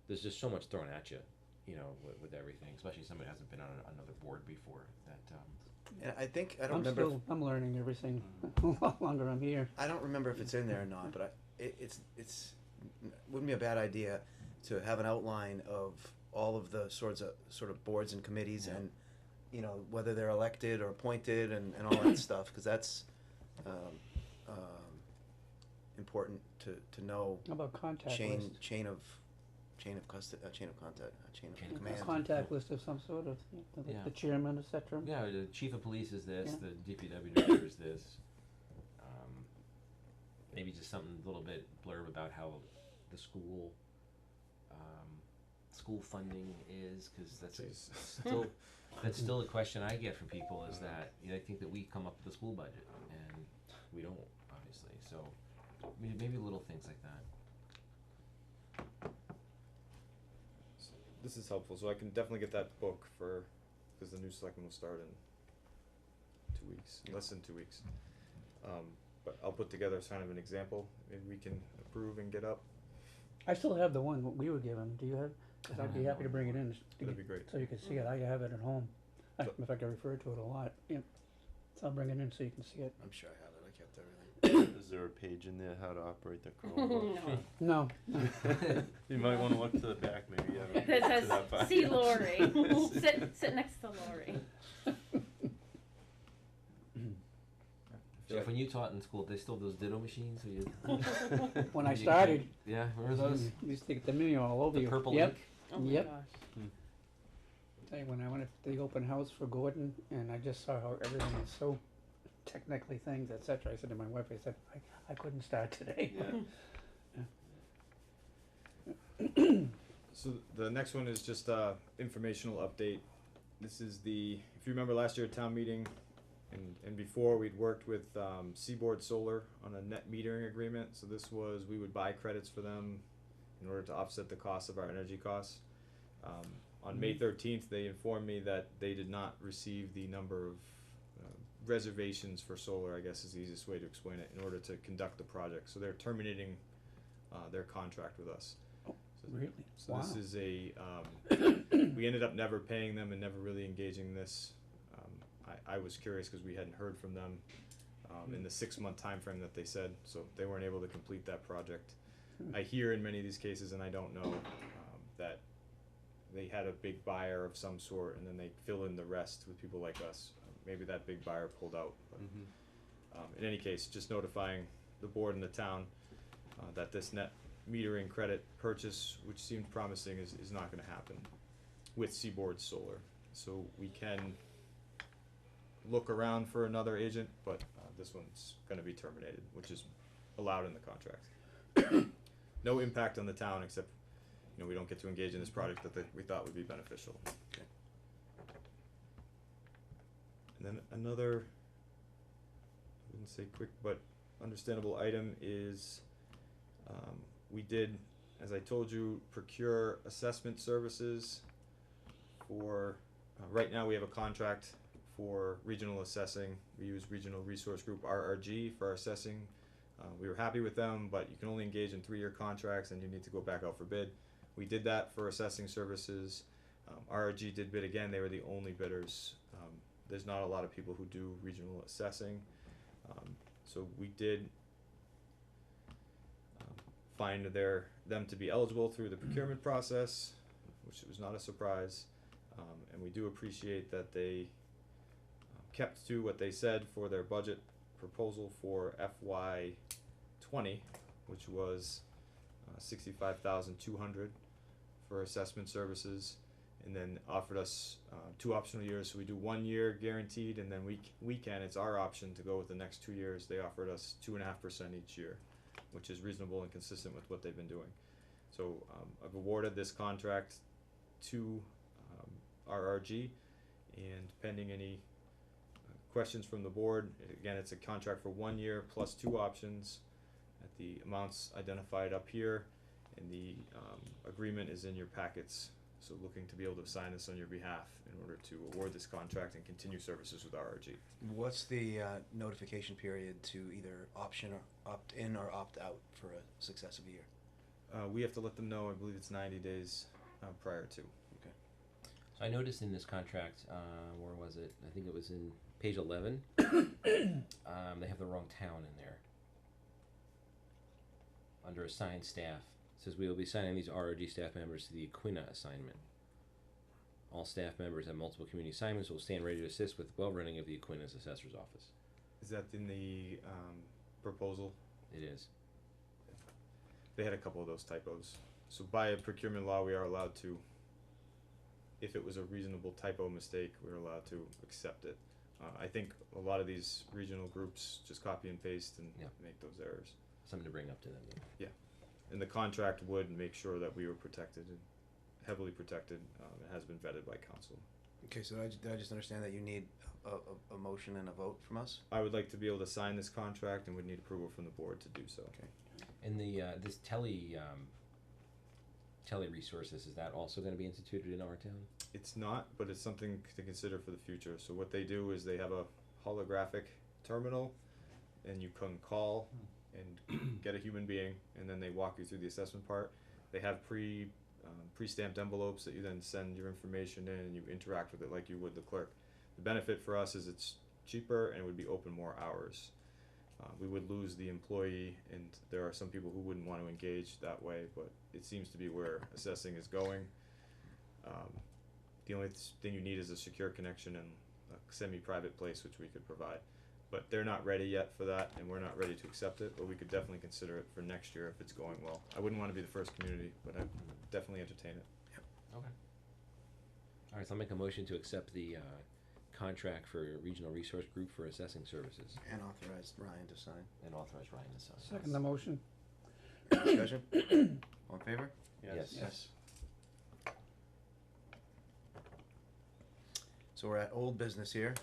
There's just so much thrown at you, with everything, especially somebody who hasn't been on another board before. And I think I don't remember. I'm learning everything. The longer I'm here. I don't remember if it's in there or not, but it's wouldn't be a bad idea to have an outline of all of the sort of boards and committees, Yeah. and whether they're elected or appointed and all that stuff, because that's important to know. How about contact chain list? chain of custody, chain of contact, chain Chain of of command. A contact list of some sort of, Yeah. the chairman, etc. Yeah, the chief of police is this. Yeah. The DPW director is this. Maybe just something a little bit blurb about how the school funding is, because Jeez. still a question I get from people is that they think that we come up with the school budget and we don't, obviously. So maybe little things like that. This is helpful, so I can definitely get that book because the new selectman will start in 2 weeks, less than 2 weeks. But I'll put together kind of an example, maybe we can approve and get up. I still have the one we were given. Do you have? Because I I'd be don't have happy to one. bring it in. That'd be great. So you can see it. I have it at home. So- In fact, I refer to it a lot. Yeah. So I'll bring it in so you can see it. I'm sure I have it. I kept everything. Is there a page in there how to operate the Chromebook? No. No. You might want to look to the back, maybe. You haven't That looked to says, that far. see Lori. sit next to Lori. Jeff, when you taught in school, they still have those ditto machines? So you, When I you started, yeah, remember those? you used to get the menu all over The you. purple Yep. ink? Oh my Yep. gosh. Tell you, when I went to the open house for Gordon, and I just saw how everything is so technically things, et cetera, I said to my wife, I said, I couldn't start today. So the next one is just a informational update. This is if you remember last year at town meeting, and before we'd worked with Seaboard Solar on a net metering agreement. So this was, we would buy credits for them in order to offset the cost of our energy costs. On May 13th, they informed me that they did not receive the number of reservations for solar, I guess is the easiest way to explain it, in order to conduct the project. So they're terminating their contract with us. Really? So Wow. this is we ended up never paying them and never really engaging in this. I was curious because we hadn't heard from them in the 6-month time frame that they said, so they weren't able to complete that project. I hear in many of these cases, and I don't know, that they had a big buyer of some sort and then they fill in the rest with people like us. Maybe that big buyer pulled out. But, in any case, just notifying the board and the town that this net metering credit purchase, which seemed promising, is not going to happen with Seaboard Solar. So we can look around for another agent, but this one's going to be terminated, which is allowed in the contract. No impact on the town, except we don't get to engage in this project that we thought would be beneficial. Okay. And then another, I wouldn't say quick but understandable item is we did, as I told you, procure assessment services for, right now we have a contract for regional assessing. We use Regional Resource Group, RRG, for our assessing. We were happy with them, but you can only engage in 3-year contracts and you need to go back out for bid. We did that for assessing services. RRG did bid again. They were the only bidders. There's not a lot of people who do regional assessing. So we did find them to be eligible through the procurement process, which was not a surprise. And we do appreciate that they kept to what they said for their budget proposal for FY20, which was $65,200 for assessment services, and then offered us 2 optional years. So we do 1 year guaranteed, and then it's our option to go with the next 2 years. They offered us 2.5% each year, which is reasonable and consistent with what they've been doing. So I've awarded this contract to RRG, and pending any questions from the board, again, it's a contract for 1 year plus 2 options at the amounts identified up here, and the agreement is in your packets. So looking to be able to sign this on your behalf in order to award this contract and continue services with RRG. What's the notification period to either option or opt in or opt out for a successive year? We have to let them know, I believe it's 90 days prior to. Okay. So I noticed in this contract, where was it? I think it was in page 11. They have the wrong town in there. Under assigned staff, it says we will be assigning these RRG staff members to the Aquina assignment. All staff members have multiple community assignments will stand ready to assist with the well running of the Aquina's assessor's office. Is that in the proposal? It is. They had a couple of those typos. So by procurement law, we are allowed to, if it was a reasonable typo mistake, we're allowed to accept it. I think a lot of these regional groups just copy and paste and make those errors. Something to bring up to them. Yeah. And the contract would make sure that we were protected, and heavily protected. It has been vetted by council. Okay, so did I just understand that you need a motion and a vote from us? I would like to be able to sign this contract and would need approval from the board to do so. Okay. And the this tele resources, is that also going to be instituted in our town? It's not, but it's something to consider for the future. So what they do is they have a holographic terminal, and you can call and get a human being, and then they walk you through the assessment part. They have pre-stamped envelopes that you then send your information in, and you interact with it like you would the clerk. The benefit for us is it's cheaper and it would be open more hours. We would lose the employee, and there are some people who wouldn't want to engage that way, but it seems to be where assessing is going. The only thing you need is a secure connection and a semi-private place, which we could provide. But they're not ready yet for that, and we're not ready to accept it, but we could definitely consider it for next year if it's going well. I wouldn't want to be the first community, but I'd definitely entertain it. Okay. All right, so I'll make a motion to accept the contract for Regional Resource Group for assessing services And authorized Ryan to sign. and authorize Ryan to sign. Second the motion. Discussion? All in favor? Yes. Yes. So we're at old business here.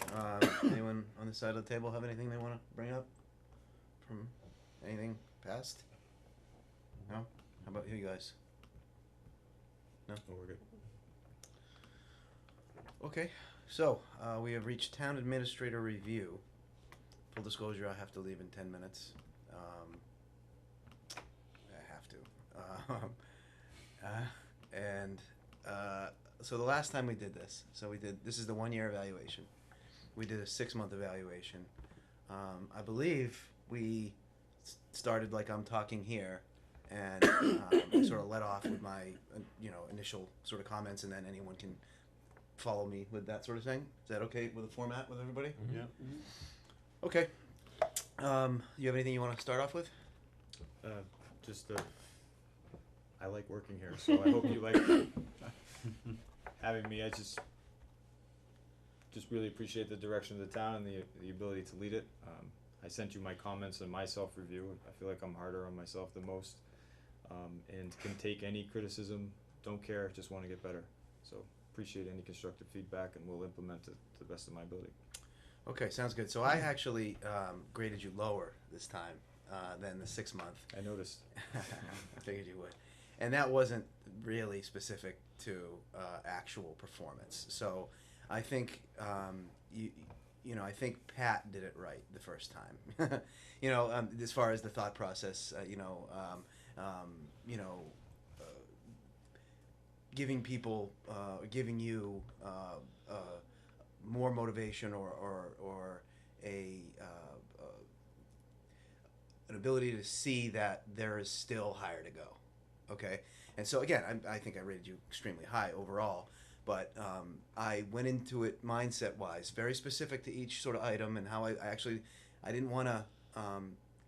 Anyone on this side of the table have anything they wanna bring up from anything past? No? How about you guys? No? Oh, we're good. Okay, so, we have reached town administrator review. Full disclosure, I have to leave in 10 minutes. I have to. So the last time we did this, this is the 1-year evaluation. We did a 6-month evaluation. I believe we started like I'm talking here, and sort of let off with my, initial sort of comments, and then anyone can follow me with that sort of thing. Is that okay with the format with everybody? Yeah. Okay. You have anything you want to start off with? Just I like working here, so I hope you like having me. I just really appreciate the direction of the town and the ability to lead it. I sent you my comments and my self-review. I feel like I'm harder on myself than most, and can take any criticism. Don't care, just want to get better. So appreciate any constructive feedback, and we'll implement it to the best of my ability. Okay, sounds good. So I actually graded you lower this time than the 6-month. I noticed. I figured you would. And that wasn't really specific to actual performance. So I think I think Pat did it right the first time. As far as the thought process, giving people, giving you more motivation or an ability to see that there is still higher to go. Okay, and so again, I think I rated you extremely high overall, but I went into it mindset-wise, very specific to each sort of item, and how I didn't want to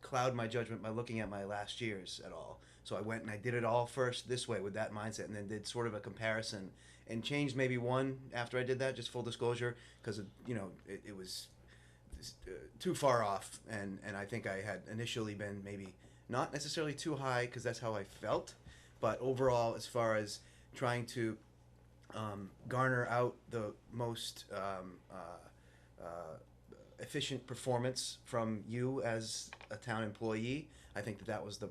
cloud my judgment by looking at my last year's at all. So I went and I did it all first this way with that mindset, and then did sort of a comparison and changed maybe one after I did that, just full disclosure, because it was too far off, and I think I had initially been maybe not necessarily too high, because that's how I felt, but overall, as far as trying to garner out the most efficient performance from you as a town employee, I think that was the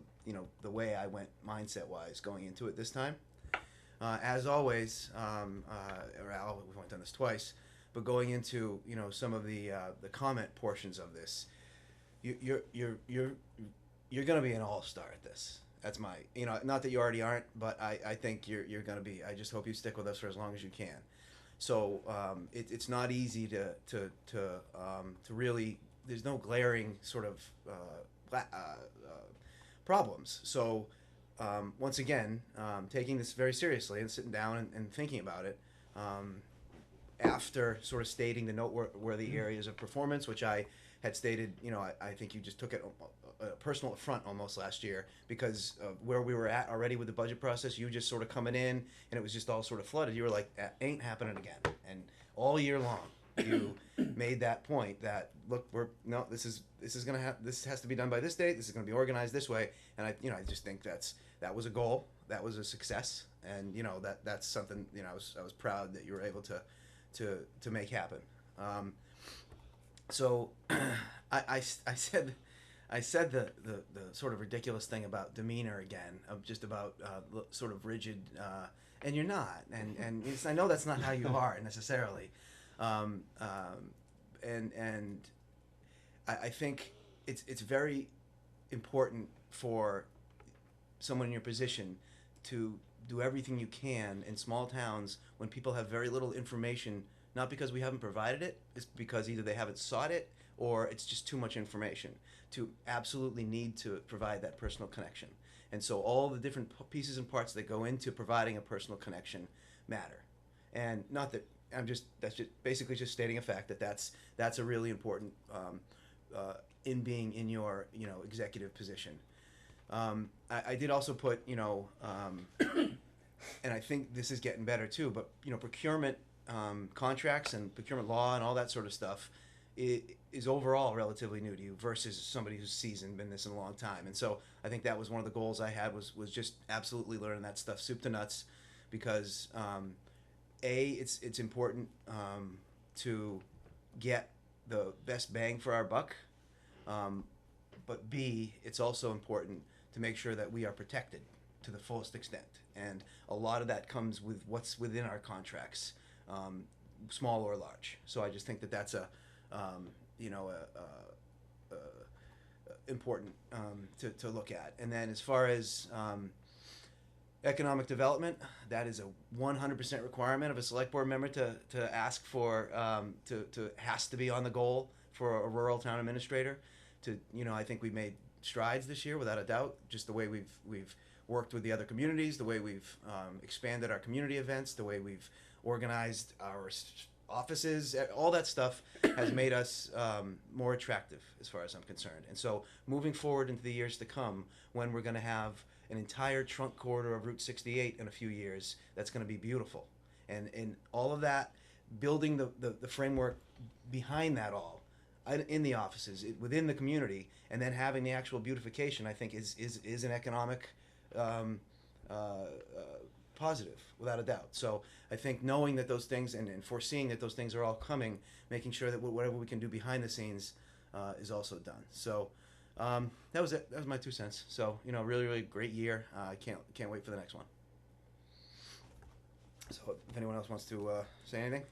way I went mindset-wise going into it this time. As always, we've only done this twice, but going into some of the comment portions of this, you're gonna be an all-star at this. That's my, not that you already aren't, but I think you're gonna be. I just hope you stick with us for as long as you can. So it's not easy to really. There's no glaring sort of problems. So once again, taking this very seriously and sitting down and thinking about it, after sort of stating the noteworthy areas of performance, which I had stated, I think you just took it a personal affront almost last year, because of where we were at already with the budget process. You just sort of coming in, and it was just all sort of flooded. You were like, ain't happening again. And all year long, you made that point that, look, this has to be done by this date. This is going to be organized this way. And I just think that was a goal. That was a success. And that's something, I was proud that you were able to make happen. So I said the sort of ridiculous thing about demeanor again, of just about sort of rigid, and you're not, and I know that's not how you are necessarily, and I think it's very important for someone in your position to do everything you can in small towns when people have very little information, not because we haven't provided it, it's because either they haven't sought it or it's just too much information, to absolutely need to provide that personal connection. And so all the different pieces and parts that go into providing a personal connection matter. And not that that's just basically just stating a fact that that's a really important in being in your executive position. I did also put and I think this is getting better too, but procurement contracts and procurement law and all that sort of stuff is overall relatively new to you versus somebody who's seasoned, been this in a long time. And so I think that was one of the goals I had was just absolutely learning that stuff soup to nuts, because it's important to get the best bang for our buck, but B, it's also important to make sure that we are protected to the fullest extent. And a lot of that comes with what's within our contracts, small or large. So I just think that that's important to look at. And then as far as economic development, that is a 100% requirement of a select board member to ask for, has to be on the goal for a rural town administrator. I think we made strides this year without a doubt, just the way we've worked with the other communities, the way we've expanded our community events, the way we've organized our offices, all that stuff has made us more attractive as far as I'm concerned. And so moving forward into the years to come, when we're going to have an entire trunk corridor of Route 68 in a few years, that's going to be beautiful. And all of that, building the framework behind that all, in the offices, within the community, and then having the actual beautification, I think is an economic positive, without a doubt. So I think knowing that those things and foreseeing that those things are all coming, making sure that whatever we can do behind the scenes is also done. So that was it. That was my 2 cents. So really, really great year. I can't wait for the next one. So if anyone else wants to say anything.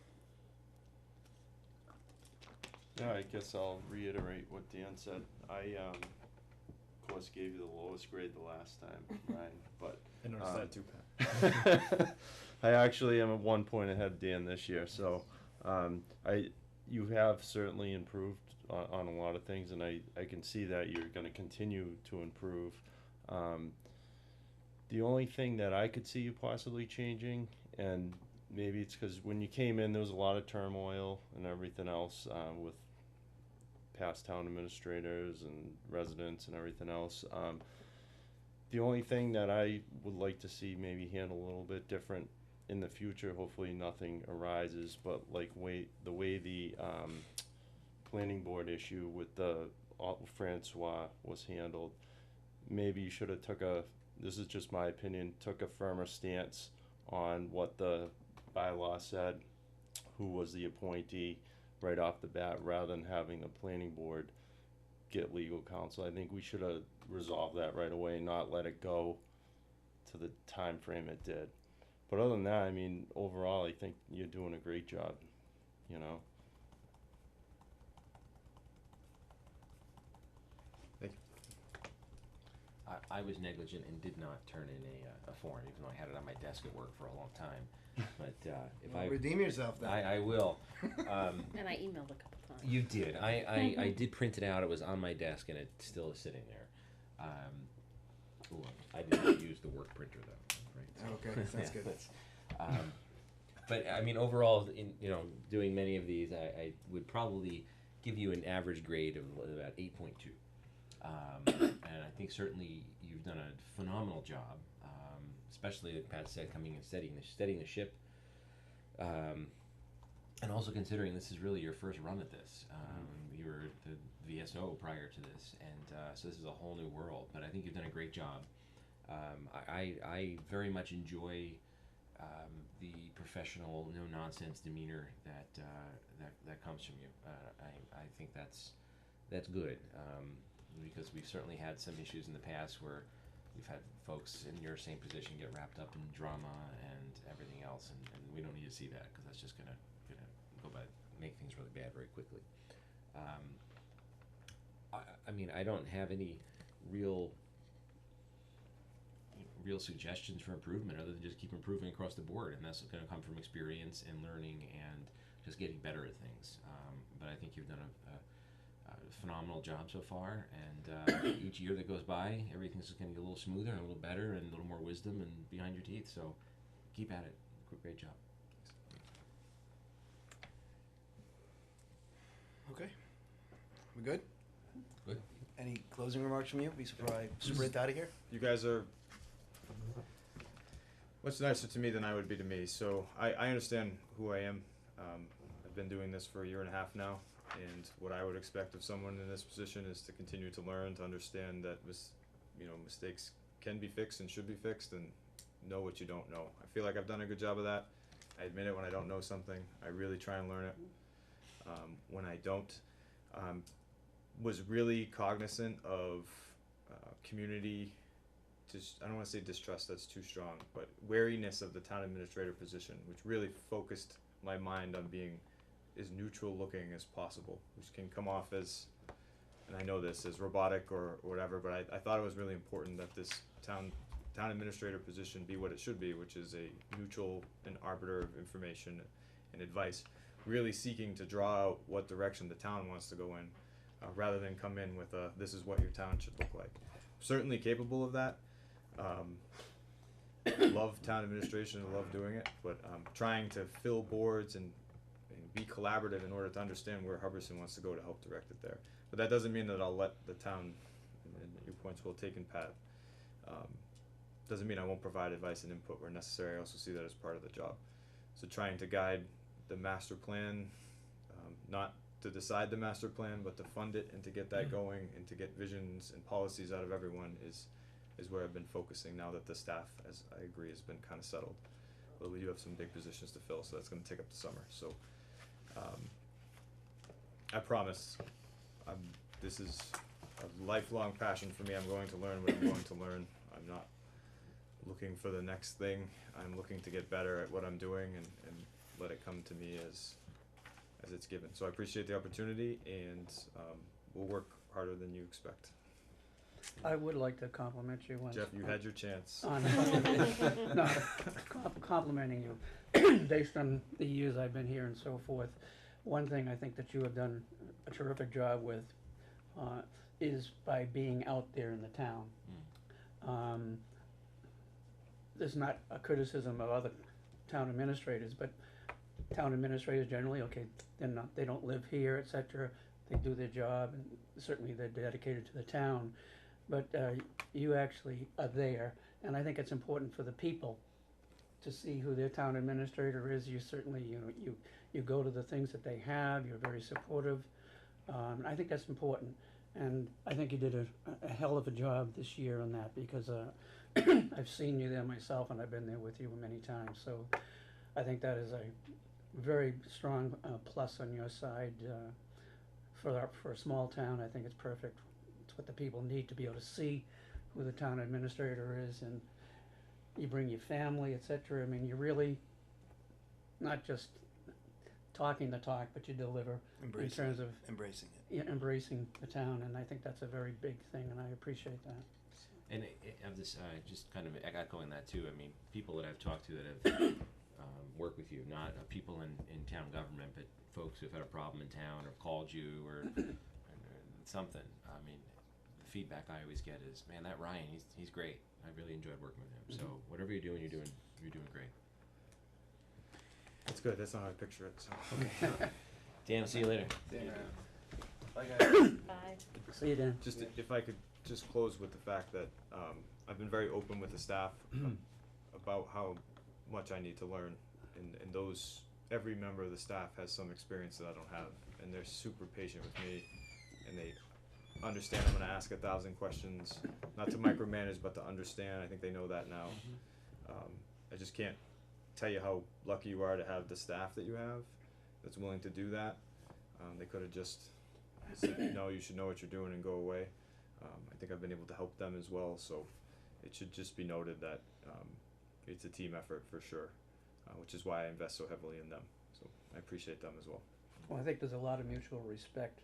Yeah, I guess I'll reiterate what Dan said. I, of course, gave you the lowest grade the last time, Ryan, but. I noticed that too, Pat. I actually am at 1 point ahead of Dan this year, so you have certainly improved on a lot of things, and I can see that you're going to continue to improve. The only thing that I could see you possibly changing, and maybe it's because when you came in there was a lot of turmoil and everything else with past town administrators and residents and everything else. The only thing that I would like to see maybe handle a little bit different in the future, hopefully nothing arises, but like the way the planning board issue with the Francois was handled, maybe you should have this is just my opinion, took a firmer stance on what the bylaw said, who was the appointee right off the bat, rather than having the planning board get legal counsel. I think we should have resolved that right away and not let it go to the time frame it did. But other than that, I mean, overall, I think you're doing a great job, I was negligent and did not turn in a form, even though I had it on my desk at work for a long time. But if I redeem yourself, then I will. And I emailed a couple times. You did. I did print it out. It was on my desk, and it still is sitting there. I did not use the work printer though. Right? Okay, that's good. But I mean, overall, in doing many of these, I would probably give you an average grade of about 8.2. And I think certainly you've done a phenomenal job, especially like Pat said, coming and steadying the ship, and also considering this is really your first run at this. You were the VSO prior to this, and so this is a whole new world. But I think you've done a great job. I very much enjoy the professional, no nonsense demeanor that comes from you. I think that's good. Because we've certainly had some issues in the past where we've had folks in your same position get wrapped up in drama and everything else, and we don't need to see that, because that's just gonna go by, make things really bad very quickly. I mean, I don't have any real suggestions for improvement other than just keep improving across the board, and that's going to come from experience and learning and just getting better at things. But I think you've done a phenomenal job so far, and each year that goes by, everything's just going to get a little smoother and a little better and a little more wisdom and behind your teeth. So keep at it. Great job. Okay, we good? Good. Any closing remarks from you? Be surprised. Sprint out of here. You guys are What's nicer to me than I would be to me. So I understand who I am. I've been doing this for a year and a half now, and what I would expect of someone in this position is to continue to learn, to understand that mistakes can be fixed and should be fixed, and know what you don't know. I feel like I've done a good job of that. I admit it when I don't know something. I really try and learn it. When I don't, was really cognizant of community. I don't want to say distrust, that's too strong, but wariness of the town administrator position, which really focused my mind on being as neutral looking as possible, which can come off as, and I know this, as robotic or whatever, but I thought it was really important that this town administrator position be what it should be, which is a neutral and arbiter of information and advice, really seeking to draw out what direction the town wants to go in, rather than come in with this is what your town should look like. Certainly capable of that. Love town administration and love doing it, but trying to fill boards and be collaborative in order to understand where Hubbardson wants to go to help direct it there. But that doesn't mean that I'll let the town, and your points well taken, Pat. Doesn't mean I won't provide advice and input where necessary. I also see that as part of the job. So trying to guide the master plan, not to decide the master plan, but to fund it and to get that going and to get visions and policies out of everyone is where I've been focusing now that the staff, as I agree, has been kind of settled. But we do have some big positions to fill, so that's going to take up the summer. So I promise, this is a lifelong passion for me. I'm going to learn what I'm going to learn. I'm not looking for the next thing. I'm looking to get better at what I'm doing and let it come to me as it's given. So I appreciate the opportunity, and we'll work harder than you expect. I would like to compliment you once. Jeff, you had your chance. No, complimenting you based on the years I've been here and so forth. One thing I think that you have done a terrific job with is by being out there in the town. There's not a criticism of other town administrators, but town administrators generally, okay, they don't live here, etc. They do their job, and certainly they're dedicated to the town. But you actually are there, and I think it's important for the people to see who their town administrator is. You certainly, you go to the things that they have. You're very supportive. I think that's important, and I think you did a hell of a job this year on that, because I've seen you there myself, and I've been there with you many times. So I think that is a very strong plus on your side for a small town. I think it's perfect. It's what the people need to be able to see who the town administrator is, and you bring your family, etc. I mean, you're really not just talking the talk, but you deliver in terms of embracing it. Yeah, embracing the town, and I think that's a very big thing, and I appreciate that. And I'm just kind of echoing that too. I mean, people that I've talked to that have worked with you, not people in town government, but folks who've had a problem in town or called you or something. I mean, the feedback I always get is, man, that Ryan, he's great. I really enjoyed working with him. So whatever you're doing great. That's good. That's not how I picture it. So okay. Dan, I'll see you later. Bye, guys. Bye. See you, Dan. Just if I could just close with the fact that I've been very open with the staff about how much I need to learn, and those every member of the staff has some experience that I don't have, and they're super patient with me, and they understand I'm going to ask 1,000 questions, not to micromanage, but to understand. I think they know that now. I just can't tell you how lucky you are to have the staff that you have that's willing to do that. They could have just said, no, you should know what you're doing and go away. I think I've been able to help them as well, so it should just be noted that it's a team effort for sure, which is why I invest so heavily in them. So I appreciate them as well. Well, I think there's a lot of mutual respect,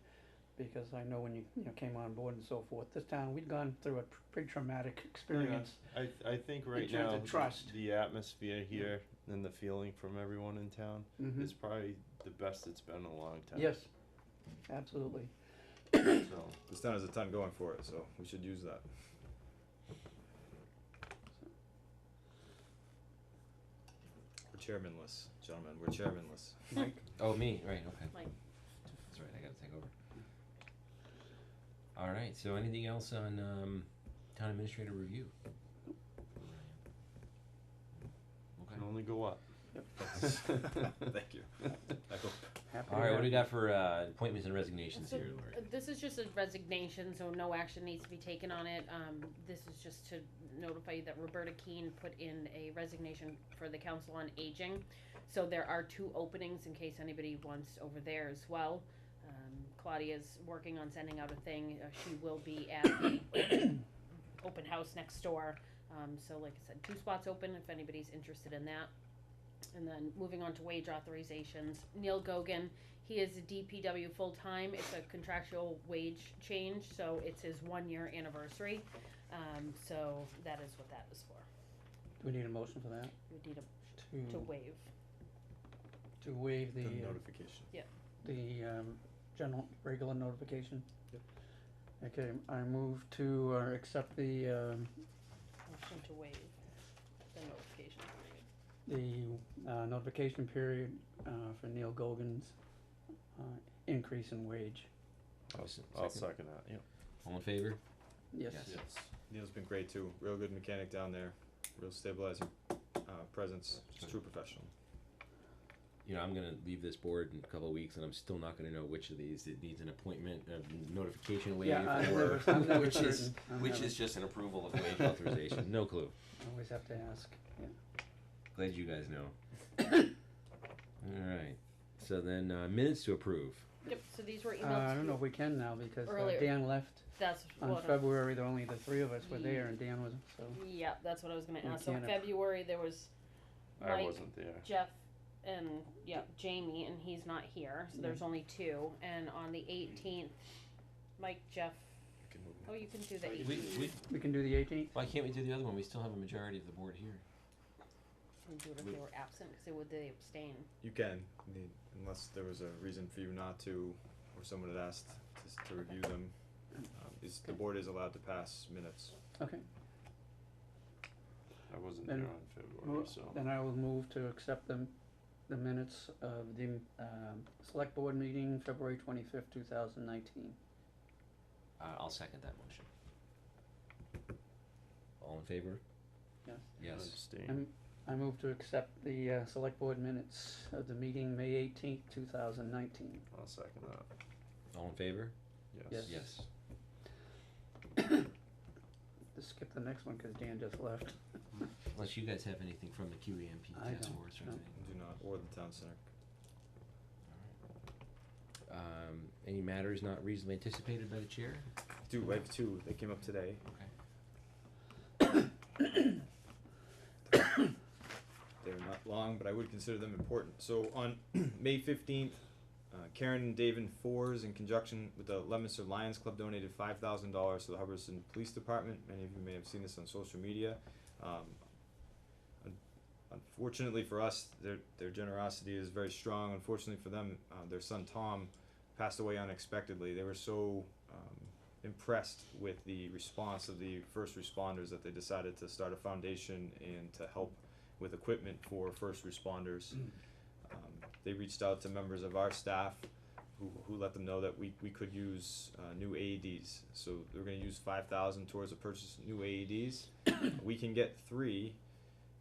because I know when you came on board and so forth, this town, we'd gone through a pretty traumatic experience. Yeah, I think right in terms now of trust. the atmosphere here and the feeling from everyone in town is probably the best it's been in a long time. Yes, absolutely. So This town has a ton going for it, so we should use that. We're chairmanless, gentlemen. We're chairmanless. Mike? Oh, me, right? Okay. Mike. That's right. I got to take over. All right. So, anything else on town administrator review? Thank you. I hope. Happy All to right, what have do we you. got for appointments and resignations So, here, Lori? this is just a resignation, so no action needs to be taken on it. This is just to notify you that Roberta Keene put in a resignation for the Council on Aging. So there are 2 openings in case anybody wants over there as well. Claudia's working on sending out a thing. She will be at the open house next door. So like I said, 2 spots open if anybody's interested in that. And then moving on to wage authorizations, Neil Gogan, he is a DPW full-time. It's a contractual wage change, so it's his 1-year anniversary. So that is what that is for. Do we need a motion for that? We need to waive. To waive The the notification. general, regular notification? Yep. Okay, I move to, accept the, Motion to waive the notification period. notification period, for Neil Gogan's, increase in wage. I'll second that, yep. All in favor? Yes. Yes. Yes. Neil's been great too. Real good mechanic down there. Real stabilizing presence. Just true professional. You know, I'm gonna leave this board in a couple of weeks, and I'm still not gonna know which of these it needs an appointment, notification waive, Yeah, I've or never- I'm never which is certain. I'm which never- is just an approval of wage authorization. No clue. Always have to ask, yeah. Glad you guys know. All right. So then minutes to approve. Yep, so these were emailed I to don't know you. if we can now, because Earlier. Dan left That's on what, February, there only the 3 of us were there, and Dan was, so. yeah, that's what I was gonna We ask. So can't February, there was I Mike, wasn't there. Jeff, and, yeah, Jamie, and he's not here, so there's only 2. And on the 18th, Mike, Jeff, You can move. oh, you can do the We, 18th. we, We can do the 18th? why can't we do the other one? We still have a majority of the board here. Can do it if they were absent, because they abstain. You can, unless there was a reason for you not to, or someone had asked to review them. The board is allowed to pass minutes. Okay. I wasn't Then there on February, so. Then I will move to accept the minutes of the, select board meeting, February 25th, 2019. I'll second that motion. All in favor? Yes. Yes. Abstain. I move to accept the, select board minutes of the meeting, May 18th, 2019. I'll second that. All in favor? Yes. Yes. Just skip the next one, cause Dan just left. Unless you guys have anything from the QEMP I task don't, force or no. anything. Do not, or the town center. Any matters not reasonably anticipated by the chair? I have 2. They came up today. Okay. They're not long, but I would consider them important. So on May 15th, Karen and David Fours, in conjunction with the Leominster Lions Club, donated $5,000 to the Hubbardston Police Department. Many of you may have seen this on social media. Unfortunately for us, their generosity is very strong. Unfortunately for them, their son Tom passed away unexpectedly. They were so impressed with the response of the first responders that they decided to start a foundation and to help with equipment for first responders. They reached out to members of our staff who let them know that we could use new AEDs. So they're going to use $5,000 towards the purchase of new AEDs. We can get 3.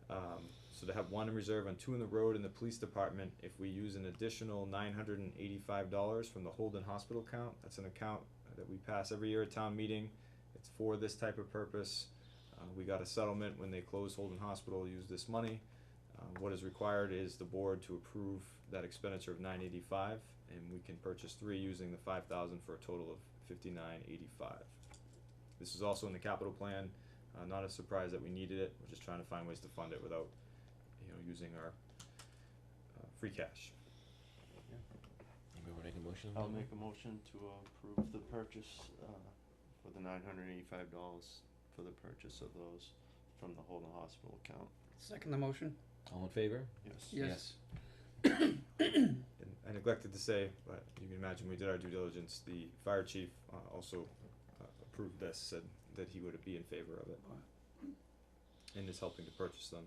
So to have 1 in reserve and 2 in the road in the police department, if we use an additional $985 from the Holden Hospital account. That's an account that we pass every year at town meeting. It's for this type of purpose. We got a settlement when they closed Holden Hospital, use this money. What is required is the board to approve that expenditure of $985, and we can purchase 3 using the $5,000 for a total of $59.85. This is also in the capital plan. Not a surprise that we needed it. We're just trying to find ways to fund it without, using our free cash. Anybody want to make a motion? I'll make a motion to approve the purchase, for the $985 for the purchase of those from the Holden Hospital account. Second the motion? All in favor? Yes. And I neglected to say, but you can imagine we did our due diligence. The fire chief also approved this, said that he would be in favor of it, and is helping to purchase them.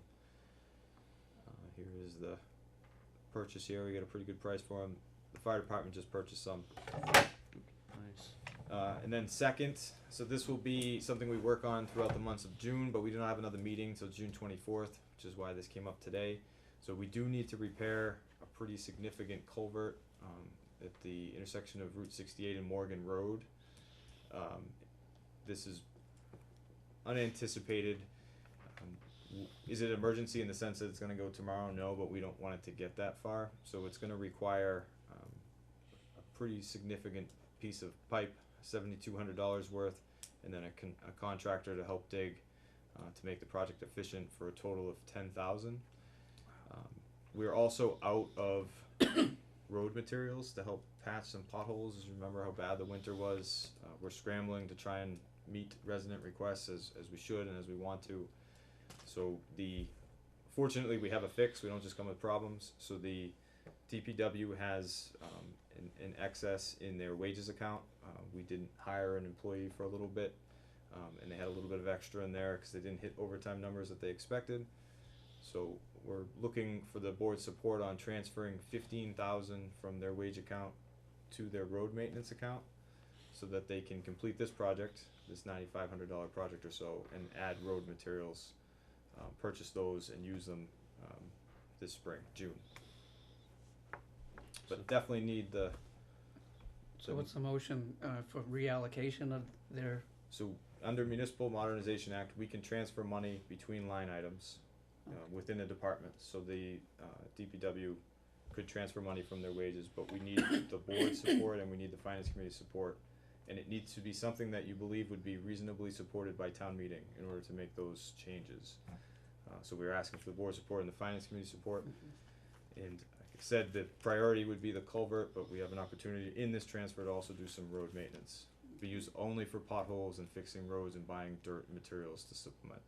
Here is the purchase here. We got a pretty good price for them. The fire department just purchased some. Nice. And then second, so this will be something we work on throughout the months of June, but we do not have another meeting till June 24th, which is why this came up today. So we do need to repair a pretty significant culvert at the intersection of Route 68 and Morgan Road. This is unanticipated. Is it an emergency in the sense that it's going to go tomorrow? No, but we don't want it to get that far. So it's going to require a pretty significant piece of pipe, $7,200 worth, and then a contractor to help dig to make the project efficient for a total of $10,000. We're also out of road materials to help patch some potholes. As you remember how bad the winter was. We're scrambling to try and meet resident requests as we should and as we want to. So fortunately we have a fix. We don't just come with problems. So the DPW has an excess in their wages account. We didn't hire an employee for a little bit, and they had a little bit of extra in there because they didn't hit overtime numbers that they expected. So we're looking for the board's support on transferring $15,000 from their wage account to their road maintenance account, so that they can complete this project, this $9,500 project or so, and add road materials, purchase those and use them this spring, June. But definitely need the. So what's the motion, for reallocation of their, So under Municipal Modernization Act, we can transfer money between line items within a department. So the DPW could transfer money from their wages, but we need the board support and we need the finance committee support. And it needs to be something that you believe would be reasonably supported by town meeting in order to make those changes. So we're asking for the board support and the finance committee support. And like I said, the priority would be the culvert, but we have an opportunity in this transfer to also do some road maintenance. Be used only for potholes and fixing roads and buying dirt materials to supplement.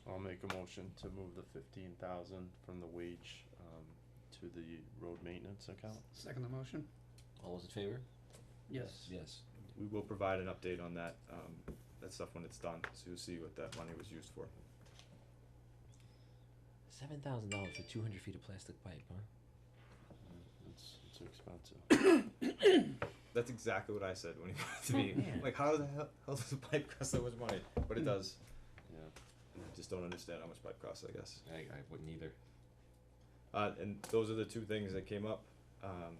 I'll make a motion to move the 15,000 from the wage to the road maintenance account. second the motion? All those in favor? Yes. Yes. We will provide an update on that stuff when it's done, so you'll see what that money was used for. $7,000 for 200 feet of plastic pipe, huh? It's expensive. That's exactly what I said when he brought it to me. Like, how the hell does a pipe cost that much money? But it does. Yeah. I just don't understand how much pipe costs, I guess. I wouldn't either. And those are the two things that came up.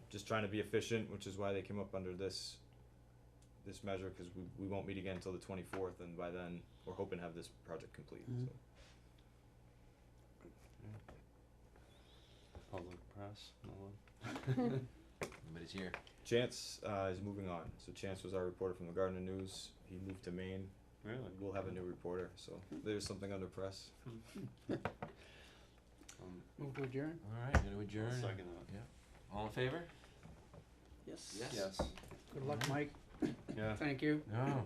Just trying to be efficient, which is why they came up under this measure, because we won't meet again until the 24th, and by then we're hoping to have this project complete. So. Public press, no one. Nobody's here. Chance is moving on. So Chance was our reporter from the Gardner News. He moved to Maine. Really? We'll have a new reporter, so there's something under press. Move to adjourn? All right, gonna adjourn. I'll second that. Yeah. All in favor? Yes. Yes. Yes. Good luck, Mike. Yeah. Thank you. No.